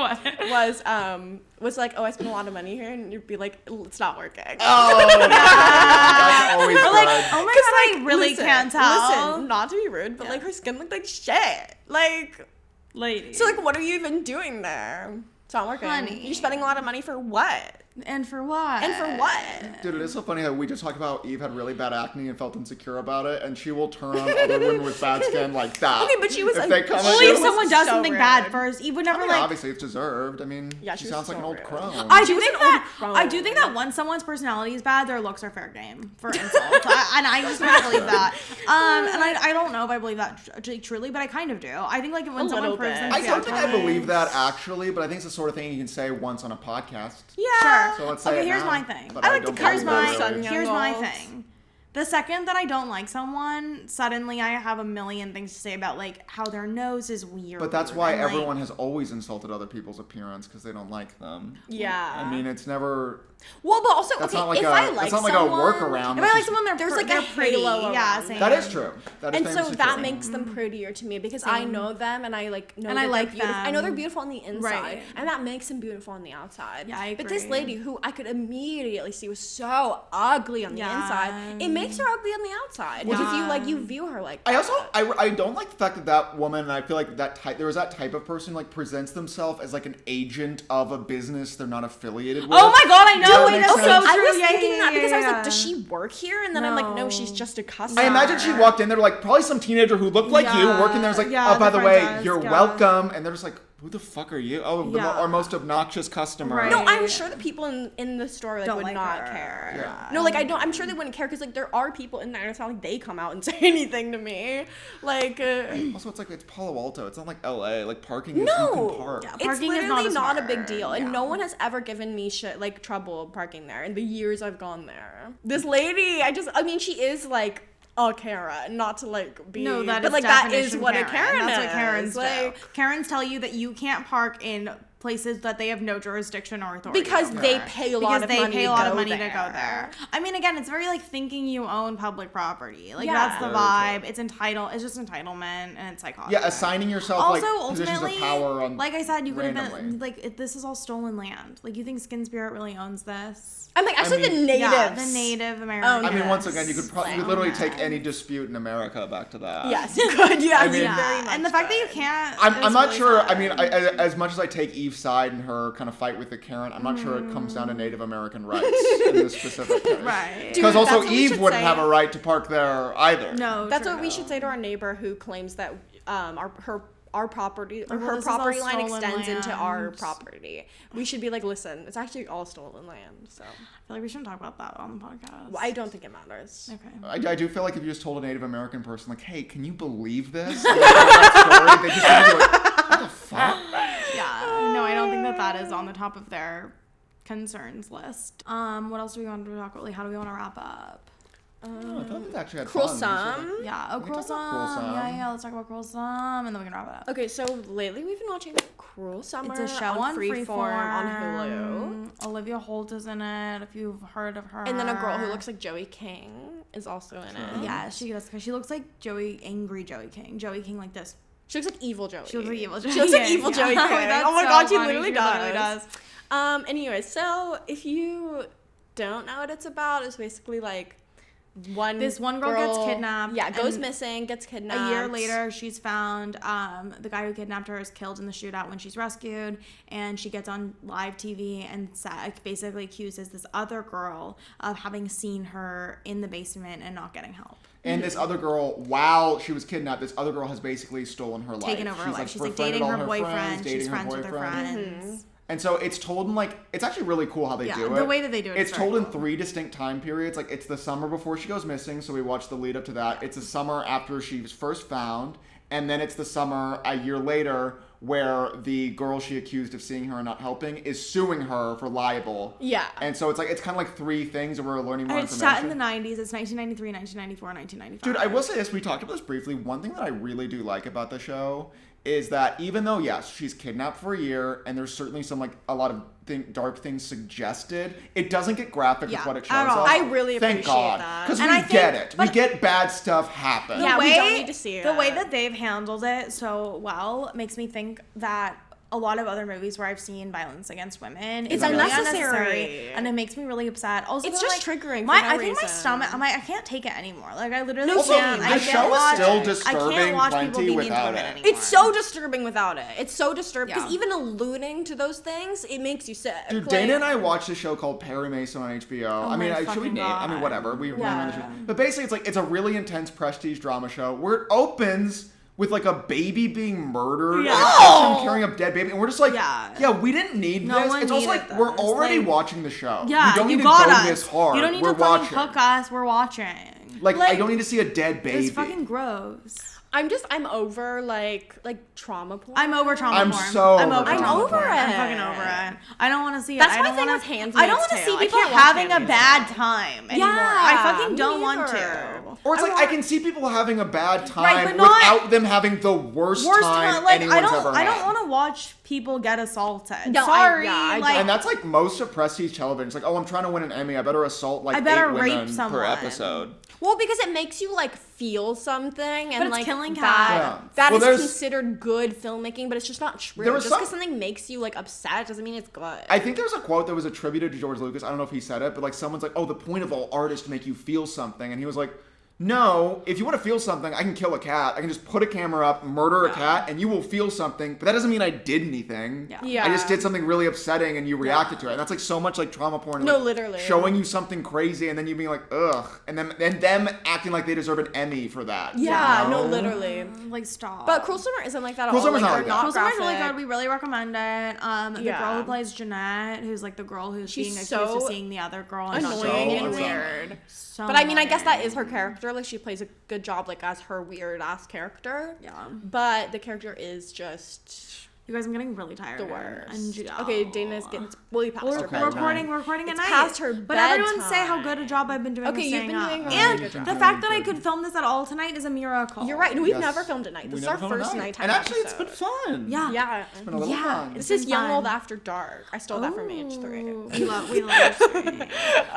Speaker 3: was like, oh, I spent a lot of money here, and you'd be like, it's not working.
Speaker 4: Oh, that's always
Speaker 2: Or like,
Speaker 4: good.
Speaker 2: oh my
Speaker 3: 'Cause,
Speaker 2: god, I really
Speaker 3: listen,
Speaker 2: can't tell.
Speaker 3: Listen, not to be rude, but like her skin looked like shit. Like,
Speaker 2: Lady.
Speaker 3: so like, what are you even doing there? It's not working.
Speaker 2: Honey.
Speaker 3: You're spending a lot of money for what?
Speaker 2: And for what?
Speaker 3: And for what?
Speaker 4: Dude, it is so funny how we just talked about Eve had really bad acne and felt insecure about it, and she will turn on other women with bad skin like that.
Speaker 3: Okay, but she was
Speaker 4: if
Speaker 3: a-
Speaker 4: they come
Speaker 2: Only
Speaker 4: at
Speaker 2: if
Speaker 4: you,
Speaker 2: someone does
Speaker 3: so
Speaker 2: something
Speaker 3: rude.
Speaker 2: bad first. Eve would
Speaker 4: I
Speaker 2: never
Speaker 4: mean,
Speaker 2: like.
Speaker 4: obviously it's deserved. I mean,
Speaker 3: Yeah,
Speaker 4: she
Speaker 3: she
Speaker 4: sounds
Speaker 3: was
Speaker 4: like an
Speaker 3: so
Speaker 4: old
Speaker 3: rude.
Speaker 4: crone.
Speaker 2: I
Speaker 3: She
Speaker 2: do
Speaker 3: was
Speaker 2: think
Speaker 3: an
Speaker 2: that
Speaker 3: old
Speaker 2: I do
Speaker 3: crone.
Speaker 2: think that once someone's personality is bad, their looks are fair game for insults, and I just don't believe that. And I don't know if I believe that truly, but I kind of do. I think like when someone
Speaker 3: little
Speaker 2: proves
Speaker 3: bit.
Speaker 2: them
Speaker 4: I
Speaker 2: to be
Speaker 4: don't think I
Speaker 2: actually-
Speaker 4: believe that actually, but I think it's the sort of thing you can say once on a podcast.
Speaker 3: Yeah.
Speaker 4: So let's say
Speaker 2: Okay,
Speaker 4: it
Speaker 2: here's
Speaker 4: now,
Speaker 2: my thing.
Speaker 4: but
Speaker 3: I like
Speaker 4: don't
Speaker 3: to
Speaker 2: Here's
Speaker 4: believe
Speaker 2: my
Speaker 4: it really.
Speaker 3: Young
Speaker 2: here's my
Speaker 3: adults.
Speaker 2: thing. The second that I don't like someone, suddenly I have a million things to say about like how their nose is weird.
Speaker 4: But that's why
Speaker 2: and, like,
Speaker 4: everyone has always insulted other people's appearance because they don't like them.
Speaker 3: Yeah.
Speaker 4: I mean, it's never.
Speaker 3: well, but also,
Speaker 4: That's
Speaker 3: okay,
Speaker 4: not like
Speaker 3: if
Speaker 4: a.
Speaker 3: I like
Speaker 4: that's not like
Speaker 3: someone,
Speaker 4: a workaround.
Speaker 2: If I
Speaker 4: that's
Speaker 2: like
Speaker 4: just-
Speaker 2: someone,
Speaker 3: there's like
Speaker 2: they're
Speaker 3: a
Speaker 2: pretty.
Speaker 3: halo
Speaker 2: Yeah,
Speaker 3: around
Speaker 2: same.
Speaker 4: That is true. That is
Speaker 3: And so
Speaker 4: famously
Speaker 3: that
Speaker 4: true.
Speaker 3: makes them prettier to me because I know them and I like know
Speaker 2: And
Speaker 3: that
Speaker 2: I
Speaker 3: they're
Speaker 2: like
Speaker 3: beautiful. I know they're
Speaker 2: them.
Speaker 3: beautiful on the inside,
Speaker 2: Right.
Speaker 3: and that makes them beautiful on the outside.
Speaker 2: Yeah, I
Speaker 3: But this
Speaker 2: agree.
Speaker 3: lady who I could immediately see was so ugly on the inside, it makes her ugly on the outside because you view her like.
Speaker 4: I
Speaker 3: that.
Speaker 4: also I don't like the fact that that woman, and I feel like that type there was that type of person like presents themselves as like an agent of a business they're not affiliated with.
Speaker 2: Oh my god, I know.
Speaker 4: Does that
Speaker 2: Wait,
Speaker 4: make
Speaker 2: that's
Speaker 4: sense?
Speaker 2: so
Speaker 3: I
Speaker 2: true.
Speaker 3: was
Speaker 2: Yeah,
Speaker 3: thinking
Speaker 2: yeah,
Speaker 3: that because I was
Speaker 2: yeah.
Speaker 3: like, does she work here? And then I'm like, no, she's just a customer.
Speaker 4: I imagine she walked in there like probably some teenager who looked like you
Speaker 2: Yeah.
Speaker 4: working there was like,
Speaker 2: Yeah,
Speaker 4: oh by
Speaker 2: the
Speaker 4: the way,
Speaker 2: front desk,
Speaker 4: you're
Speaker 2: yeah.
Speaker 4: welcome, and they're just like, who the fuck are you? Oh,
Speaker 2: Yeah.
Speaker 4: our most obnoxious customer.
Speaker 2: Right.
Speaker 3: No, I'm sure that people in the store like
Speaker 2: Don't
Speaker 3: would
Speaker 2: like
Speaker 3: not
Speaker 2: her.
Speaker 3: care.
Speaker 4: Yeah.
Speaker 3: No, like I'm sure they wouldn't care because like there are people in there. And it's not like they come out and say anything to me. Like
Speaker 4: Also, it's like it's Palo Alto. It's not like L.A. Like parking is you
Speaker 3: no,
Speaker 4: can park.
Speaker 2: Yeah.
Speaker 3: it's
Speaker 2: Parking is
Speaker 3: literally
Speaker 2: not
Speaker 3: not
Speaker 2: as
Speaker 3: a big
Speaker 2: hard.
Speaker 3: deal, and
Speaker 2: Yeah.
Speaker 3: no one has ever given me shit like trouble parking there in the years I've gone there. This lady, I mean, she is like a Karen, not to like be.
Speaker 2: No, that
Speaker 3: but
Speaker 2: is
Speaker 3: like that is
Speaker 2: definition
Speaker 3: what a Karen
Speaker 2: That's
Speaker 3: is.
Speaker 2: what Karens
Speaker 3: like,
Speaker 2: do. Karens tell you that you can't park in places that they have no jurisdiction or authority
Speaker 3: Because
Speaker 2: over.
Speaker 3: they pay a lot
Speaker 2: Because
Speaker 3: of
Speaker 2: they
Speaker 3: money
Speaker 2: pay a
Speaker 3: to
Speaker 2: lot of
Speaker 3: go
Speaker 2: money to
Speaker 3: there.
Speaker 2: go there. I mean, again, it's very like thinking you own public property. Like
Speaker 3: Yeah.
Speaker 2: that's the
Speaker 4: Very
Speaker 2: vibe.
Speaker 4: true.
Speaker 2: It's entitled. It's just entitlement, and it's psychotic.
Speaker 4: Yeah, assigning yourself
Speaker 2: Also,
Speaker 4: like positions of
Speaker 2: ultimately,
Speaker 4: power on.
Speaker 2: like I said, you could have
Speaker 4: randomly.
Speaker 2: been like, this is all stolen land. Like, you think Skin Spirit really owns this?
Speaker 3: I'm like actually
Speaker 4: mean-
Speaker 3: the natives.
Speaker 2: Yeah, the Native Americans.
Speaker 4: I mean, once
Speaker 3: Yes.
Speaker 4: again, you could literally take any dispute in America back to that.
Speaker 3: Yes, you could. Yes,
Speaker 4: I mean-
Speaker 3: you
Speaker 2: Yeah,
Speaker 3: very much
Speaker 2: and the fact that you
Speaker 3: could.
Speaker 2: can't.
Speaker 4: I'm
Speaker 2: is
Speaker 4: not
Speaker 2: really
Speaker 4: sure. I
Speaker 2: sad.
Speaker 4: mean, as much as I take Eve's side and her kind of fight with the Karen, I'm not sure it comes down to Native American rights in this specific case.
Speaker 2: Right.
Speaker 4: Because
Speaker 3: Dude,
Speaker 4: also
Speaker 3: that's what we
Speaker 4: Eve
Speaker 3: should
Speaker 4: wouldn't
Speaker 3: say.
Speaker 4: have a right to park there either.
Speaker 2: No,
Speaker 3: That's
Speaker 2: true.
Speaker 3: what we should say to our neighbor who claims that her our property, or
Speaker 2: Well,
Speaker 3: her
Speaker 2: this is all
Speaker 3: property line
Speaker 2: stolen
Speaker 3: extends into our
Speaker 2: land.
Speaker 3: property. We should be like, listen, it's actually all stolen land. So
Speaker 2: I feel like we shouldn't talk about that on the podcast.
Speaker 3: well, I don't think it matters.
Speaker 2: Okay.
Speaker 4: I do feel like if you just told a Native American person, like, hey, can you believe this? Like, that story, they just gonna be like, what the fuck?
Speaker 2: Yeah. No, I don't think that is on the top of their concerns list. What else do we want to talk about? Like, how do we want to wrap up?
Speaker 4: Oh, I thought we actually had
Speaker 3: Cruel
Speaker 4: fun.
Speaker 3: Sum.
Speaker 2: Yeah. Oh,
Speaker 4: We can
Speaker 2: Cruel
Speaker 4: talk about Cruel
Speaker 2: Sum.
Speaker 4: Sum.
Speaker 2: Yeah. Let's talk about Cruel Sum, and then we can wrap it up.
Speaker 3: Okay, so lately we've been watching Cruel Summer.
Speaker 2: It's a show on Freeform
Speaker 3: on Hulu.
Speaker 2: Olivia Holt is in it, if you've heard of her.
Speaker 3: And then a girl who looks like Joey King is also in it.
Speaker 2: Yeah, she does. Because she looks like angry Joey King. Joey King like this.
Speaker 3: She looks like evil Joey.
Speaker 2: She looks like evil Joey
Speaker 3: She looks like
Speaker 2: King.
Speaker 3: evil
Speaker 2: Yeah.
Speaker 3: Joey King.
Speaker 2: That's
Speaker 3: Oh my
Speaker 2: so
Speaker 3: god, she
Speaker 2: funny.
Speaker 3: literally does.
Speaker 2: does.
Speaker 3: Anyway, so if you don't know what it's about, it's basically like
Speaker 2: This one girl gets kidnapped.
Speaker 3: Yeah, goes
Speaker 2: and
Speaker 3: missing, gets kidnapped.
Speaker 2: A year later, she's found. The guy who kidnapped her is killed in the shootout when she's rescued, and she gets on live TV and basically accuses this other girl of having seen her in the basement and not getting help.
Speaker 4: And this other girl, while she was kidnapped, this other girl has basically stolen her life.
Speaker 2: Taken over her life. She's like
Speaker 4: befriended
Speaker 2: dating
Speaker 4: all
Speaker 2: her boyfriend.
Speaker 4: friends,
Speaker 2: She's
Speaker 4: dating
Speaker 2: friends with her
Speaker 4: boyfriend.
Speaker 2: friends.
Speaker 4: And so it's told in like, it's actually really cool how they do it.
Speaker 2: The way that they do it
Speaker 4: It's
Speaker 2: is
Speaker 4: told
Speaker 2: very
Speaker 4: in
Speaker 2: cool.
Speaker 4: 3 distinct time periods. Like it's the summer before she goes missing, so we watch the lead up to that. It's the summer after she was first found, and then it's the summer a year later where the girl she accused of seeing her and not helping is suing her for libel.
Speaker 3: Yeah.
Speaker 4: And so it's kind of like 3 things that we're learning more
Speaker 2: And it's
Speaker 4: information.
Speaker 2: set in the 90s. It's 1993, 1994, 1995.
Speaker 4: Dude, I will say this. We talked about this briefly. One thing that I really do like about the show is that even though, yes, she's kidnapped for a year, and there's certainly some, a lot of dark things suggested, it doesn't get graphic with what it shows
Speaker 2: at all.
Speaker 4: us.
Speaker 3: I really
Speaker 4: Thank
Speaker 3: appreciate
Speaker 4: God.
Speaker 3: that.
Speaker 4: Because we
Speaker 2: And I
Speaker 4: get
Speaker 2: think-
Speaker 4: it. We
Speaker 2: but-
Speaker 4: get bad stuff happen.
Speaker 3: Yeah, we don't need to see
Speaker 2: The
Speaker 3: it.
Speaker 2: way that they've handled it so well makes me think that a lot of other movies where I've seen violence against women
Speaker 3: It's
Speaker 2: is really
Speaker 3: unnecessary.
Speaker 2: and it makes me really upset. Also,
Speaker 3: It's
Speaker 2: they're
Speaker 3: just triggering for
Speaker 2: I
Speaker 3: no
Speaker 2: think my
Speaker 3: reason.
Speaker 2: stomach. I can't take it anymore. Like I literally
Speaker 3: No,
Speaker 2: can't.
Speaker 3: the
Speaker 2: I
Speaker 3: show
Speaker 2: can't
Speaker 3: is
Speaker 2: watch,
Speaker 4: still
Speaker 2: I
Speaker 4: disturbing
Speaker 2: can't watch
Speaker 4: plenty
Speaker 2: people be mean to
Speaker 4: without
Speaker 2: women
Speaker 4: it.
Speaker 2: anymore.
Speaker 3: It's so disturbing without it. It's so disturbing because
Speaker 2: Yeah.
Speaker 3: even alluding to those things, it makes you sick.
Speaker 4: Dude,
Speaker 3: Like-
Speaker 4: Dana and I watched a show called Perry Mason on HBO. I mean,
Speaker 2: my
Speaker 4: should we
Speaker 2: fucking
Speaker 4: name? I mean,
Speaker 2: God.
Speaker 4: whatever. We remember the
Speaker 2: Yeah.
Speaker 4: show. But basically, it's a really intense prestige drama show where it opens with a baby being murdered,
Speaker 2: Yeah.
Speaker 4: and a person carrying a dead baby, and we're just like,
Speaker 2: Yeah.
Speaker 4: we didn't need
Speaker 2: No
Speaker 4: this.
Speaker 2: one
Speaker 4: It's also
Speaker 2: needed
Speaker 4: like we're
Speaker 2: this.
Speaker 4: already
Speaker 2: Like,
Speaker 4: watching the show.
Speaker 2: Yeah,
Speaker 4: you don't need to
Speaker 2: got
Speaker 4: go
Speaker 2: us.
Speaker 4: this hard.
Speaker 2: You don't need
Speaker 4: we're
Speaker 2: to fucking
Speaker 4: watching.
Speaker 2: hook us. We're watching.
Speaker 4: I don't need to see a dead baby.
Speaker 2: It's fucking gross.
Speaker 3: I'm over like trauma porn.
Speaker 2: I'm over trauma
Speaker 4: I'm
Speaker 2: porn.
Speaker 4: so
Speaker 2: I'm
Speaker 4: over
Speaker 2: over
Speaker 4: trauma
Speaker 2: trauma
Speaker 3: porn.
Speaker 2: porn. I'm
Speaker 3: it.
Speaker 2: fucking over it. I don't want to see it.
Speaker 3: That's
Speaker 2: I
Speaker 3: my
Speaker 2: don't
Speaker 3: thing
Speaker 2: wanna,
Speaker 3: with Handmaid's
Speaker 2: I don't want to
Speaker 3: Tale.
Speaker 2: see
Speaker 3: I
Speaker 2: people
Speaker 3: can't watch
Speaker 2: having a
Speaker 3: Handmaid's
Speaker 2: bad
Speaker 3: Tale.
Speaker 2: time anymore.
Speaker 3: Yeah,
Speaker 2: I fucking
Speaker 3: me
Speaker 2: don't want
Speaker 3: neither.
Speaker 2: to.
Speaker 4: Or it's I can see people having a bad time
Speaker 2: Right, but not-
Speaker 4: without them having the worst time anyone's
Speaker 2: I don't
Speaker 4: ever
Speaker 2: I don't
Speaker 4: had.
Speaker 2: want to watch people get assaulted.
Speaker 3: No,
Speaker 2: Sorry,
Speaker 3: I
Speaker 2: like
Speaker 4: And that's most of prestige television. It's I'm trying to win an Emmy. I better assault
Speaker 2: I better
Speaker 4: 8
Speaker 2: rape
Speaker 4: women per
Speaker 2: someone.
Speaker 4: episode.
Speaker 3: Well, because it makes you feel something, and
Speaker 2: it's killing
Speaker 3: that
Speaker 2: cats.
Speaker 4: Yeah.
Speaker 3: that
Speaker 4: Well,
Speaker 3: is
Speaker 4: there's-
Speaker 3: considered good filmmaking, but it's just not true.
Speaker 4: There was
Speaker 3: Just because
Speaker 4: some-
Speaker 3: something makes you upset doesn't mean it's good.
Speaker 4: I think there's a quote that was attributed to George Lucas. I don't know if he said it, but someone's like, "Oh, the point of all art is to make you feel something," and he was like, "No, if you want to feel something, I can kill a cat. I can just put a camera up, murder a cat, and you will feel something. But that doesn't mean I did anything.
Speaker 2: Yeah.
Speaker 4: I just did something really upsetting, and you reacted to it. And that's so much trauma porn.
Speaker 3: No, literally.
Speaker 4: showing you something crazy, and then you being like, ugh, and then them acting like they deserve an Emmy for that.
Speaker 3: Yeah,
Speaker 4: you
Speaker 3: no,
Speaker 4: know?
Speaker 3: literally.
Speaker 2: stop.
Speaker 3: But Cruel Summer isn't like that at
Speaker 4: Cruel
Speaker 3: all.
Speaker 4: Summer's not
Speaker 3: they're
Speaker 4: like that.
Speaker 2: Cruel Summer's really
Speaker 3: graphic.
Speaker 2: good. We really recommend it. The
Speaker 3: Yeah.
Speaker 2: girl who plays Jeanette, who's the girl who's
Speaker 3: She's
Speaker 2: being accused
Speaker 3: so
Speaker 2: of seeing the other girl and not
Speaker 3: Annoying
Speaker 2: doing
Speaker 3: and
Speaker 2: anything.
Speaker 3: weird.
Speaker 2: So
Speaker 3: But I mean, I guess that
Speaker 2: annoying.
Speaker 3: is her character. She plays a good job, as her weird ass character.
Speaker 2: Yeah.
Speaker 3: But the character is just
Speaker 2: You guys, I'm getting really tired.
Speaker 3: the worst.
Speaker 2: And
Speaker 3: Okay, Dana's getting way past her
Speaker 4: Okay.
Speaker 3: bedtime.
Speaker 2: We're recording at
Speaker 3: It's
Speaker 2: night.
Speaker 3: past her
Speaker 2: But everyone say how
Speaker 3: bedtime.
Speaker 2: good a job I've been doing.
Speaker 3: Okay,
Speaker 2: with
Speaker 3: you've
Speaker 2: staying
Speaker 3: been
Speaker 2: up.
Speaker 3: doing a really
Speaker 2: and
Speaker 3: good job.
Speaker 2: the fact that I could film this at all tonight is a miracle.
Speaker 3: You're right. No, we've
Speaker 4: Yes.
Speaker 3: never filmed at night.
Speaker 4: We
Speaker 3: This is
Speaker 4: never
Speaker 3: our
Speaker 4: filmed at
Speaker 3: first
Speaker 4: night.
Speaker 3: nighttime
Speaker 4: And actually, it's been
Speaker 3: episode.
Speaker 4: fun.
Speaker 2: Yeah.
Speaker 3: Yeah.
Speaker 4: It's been a little fun.
Speaker 3: This is
Speaker 2: been
Speaker 3: Young
Speaker 2: fun.
Speaker 3: Old After Dark. I stole that from H3.
Speaker 2: We love H3.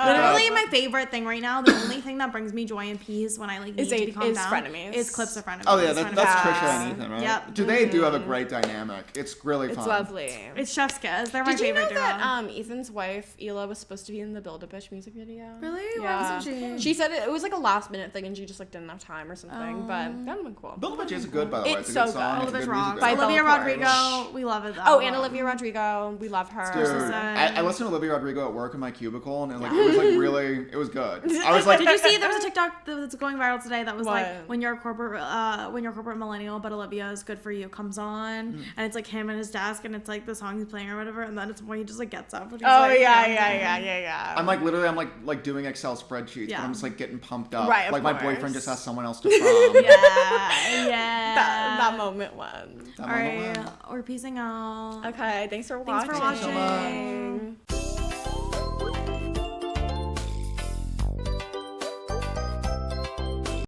Speaker 2: Literally, my favorite thing right now, the only thing that brings me joy and peace when I need
Speaker 3: Is
Speaker 2: to be calmed down,
Speaker 3: Frenemies.
Speaker 2: is clips of Frenemies.
Speaker 4: Oh yeah, that's
Speaker 2: Frenemies.
Speaker 4: Trisha and Ethan, right?
Speaker 2: Yep.
Speaker 4: Dude, they do have a great dynamic. It's really fun.
Speaker 3: It's lovely.
Speaker 2: It's Chef's Kiss. They're my
Speaker 3: Did you
Speaker 2: favorite
Speaker 3: know
Speaker 2: duo.
Speaker 3: that Ethan's wife, Ela, was supposed to be in the Build-A-Bitch music video?
Speaker 2: Really? Why
Speaker 3: Yeah.
Speaker 2: wasn't she?
Speaker 3: She said it was like a last minute thing and she just like didn't have time or something, but that would have been cool.
Speaker 4: Build a Bitch is good, by the way.
Speaker 3: It's
Speaker 4: It's a
Speaker 3: so
Speaker 4: good song.
Speaker 3: good.
Speaker 4: It's a
Speaker 2: Olivia
Speaker 4: good
Speaker 2: Rocks.
Speaker 4: music
Speaker 3: By
Speaker 4: video.
Speaker 2: Olivia
Speaker 3: Bella
Speaker 2: Rodrigo.
Speaker 3: Poarch.
Speaker 2: We love it though.
Speaker 3: Oh, and Olivia Rodrigo. We love her.
Speaker 2: Dude.
Speaker 4: I listened to Olivia Rodrigo at work in my cubicle, and it was like really, it was good. I was like,
Speaker 2: Did you see there was a TikTok that's going viral today that was
Speaker 3: What?
Speaker 2: like when you're a corporate millennial, but Olivia is good for you comes on, and it's like him at his desk, and it's like the song he's playing or whatever, and then it's when he just like gets up. And he's
Speaker 3: Oh
Speaker 2: like,
Speaker 3: yeah.
Speaker 4: I'm like doing Excel spreadsheets,
Speaker 2: Yeah.
Speaker 4: but I'm just like getting pumped up.
Speaker 3: Right, of
Speaker 4: like my
Speaker 3: course.
Speaker 4: boyfriend just asked someone else to prom.
Speaker 2: Yeah.
Speaker 3: That moment was.
Speaker 4: That
Speaker 2: All
Speaker 4: moment
Speaker 2: right,
Speaker 4: was-
Speaker 2: we're peacing out.
Speaker 3: Okay, thanks for
Speaker 2: Thanks
Speaker 3: watching.
Speaker 2: for watching.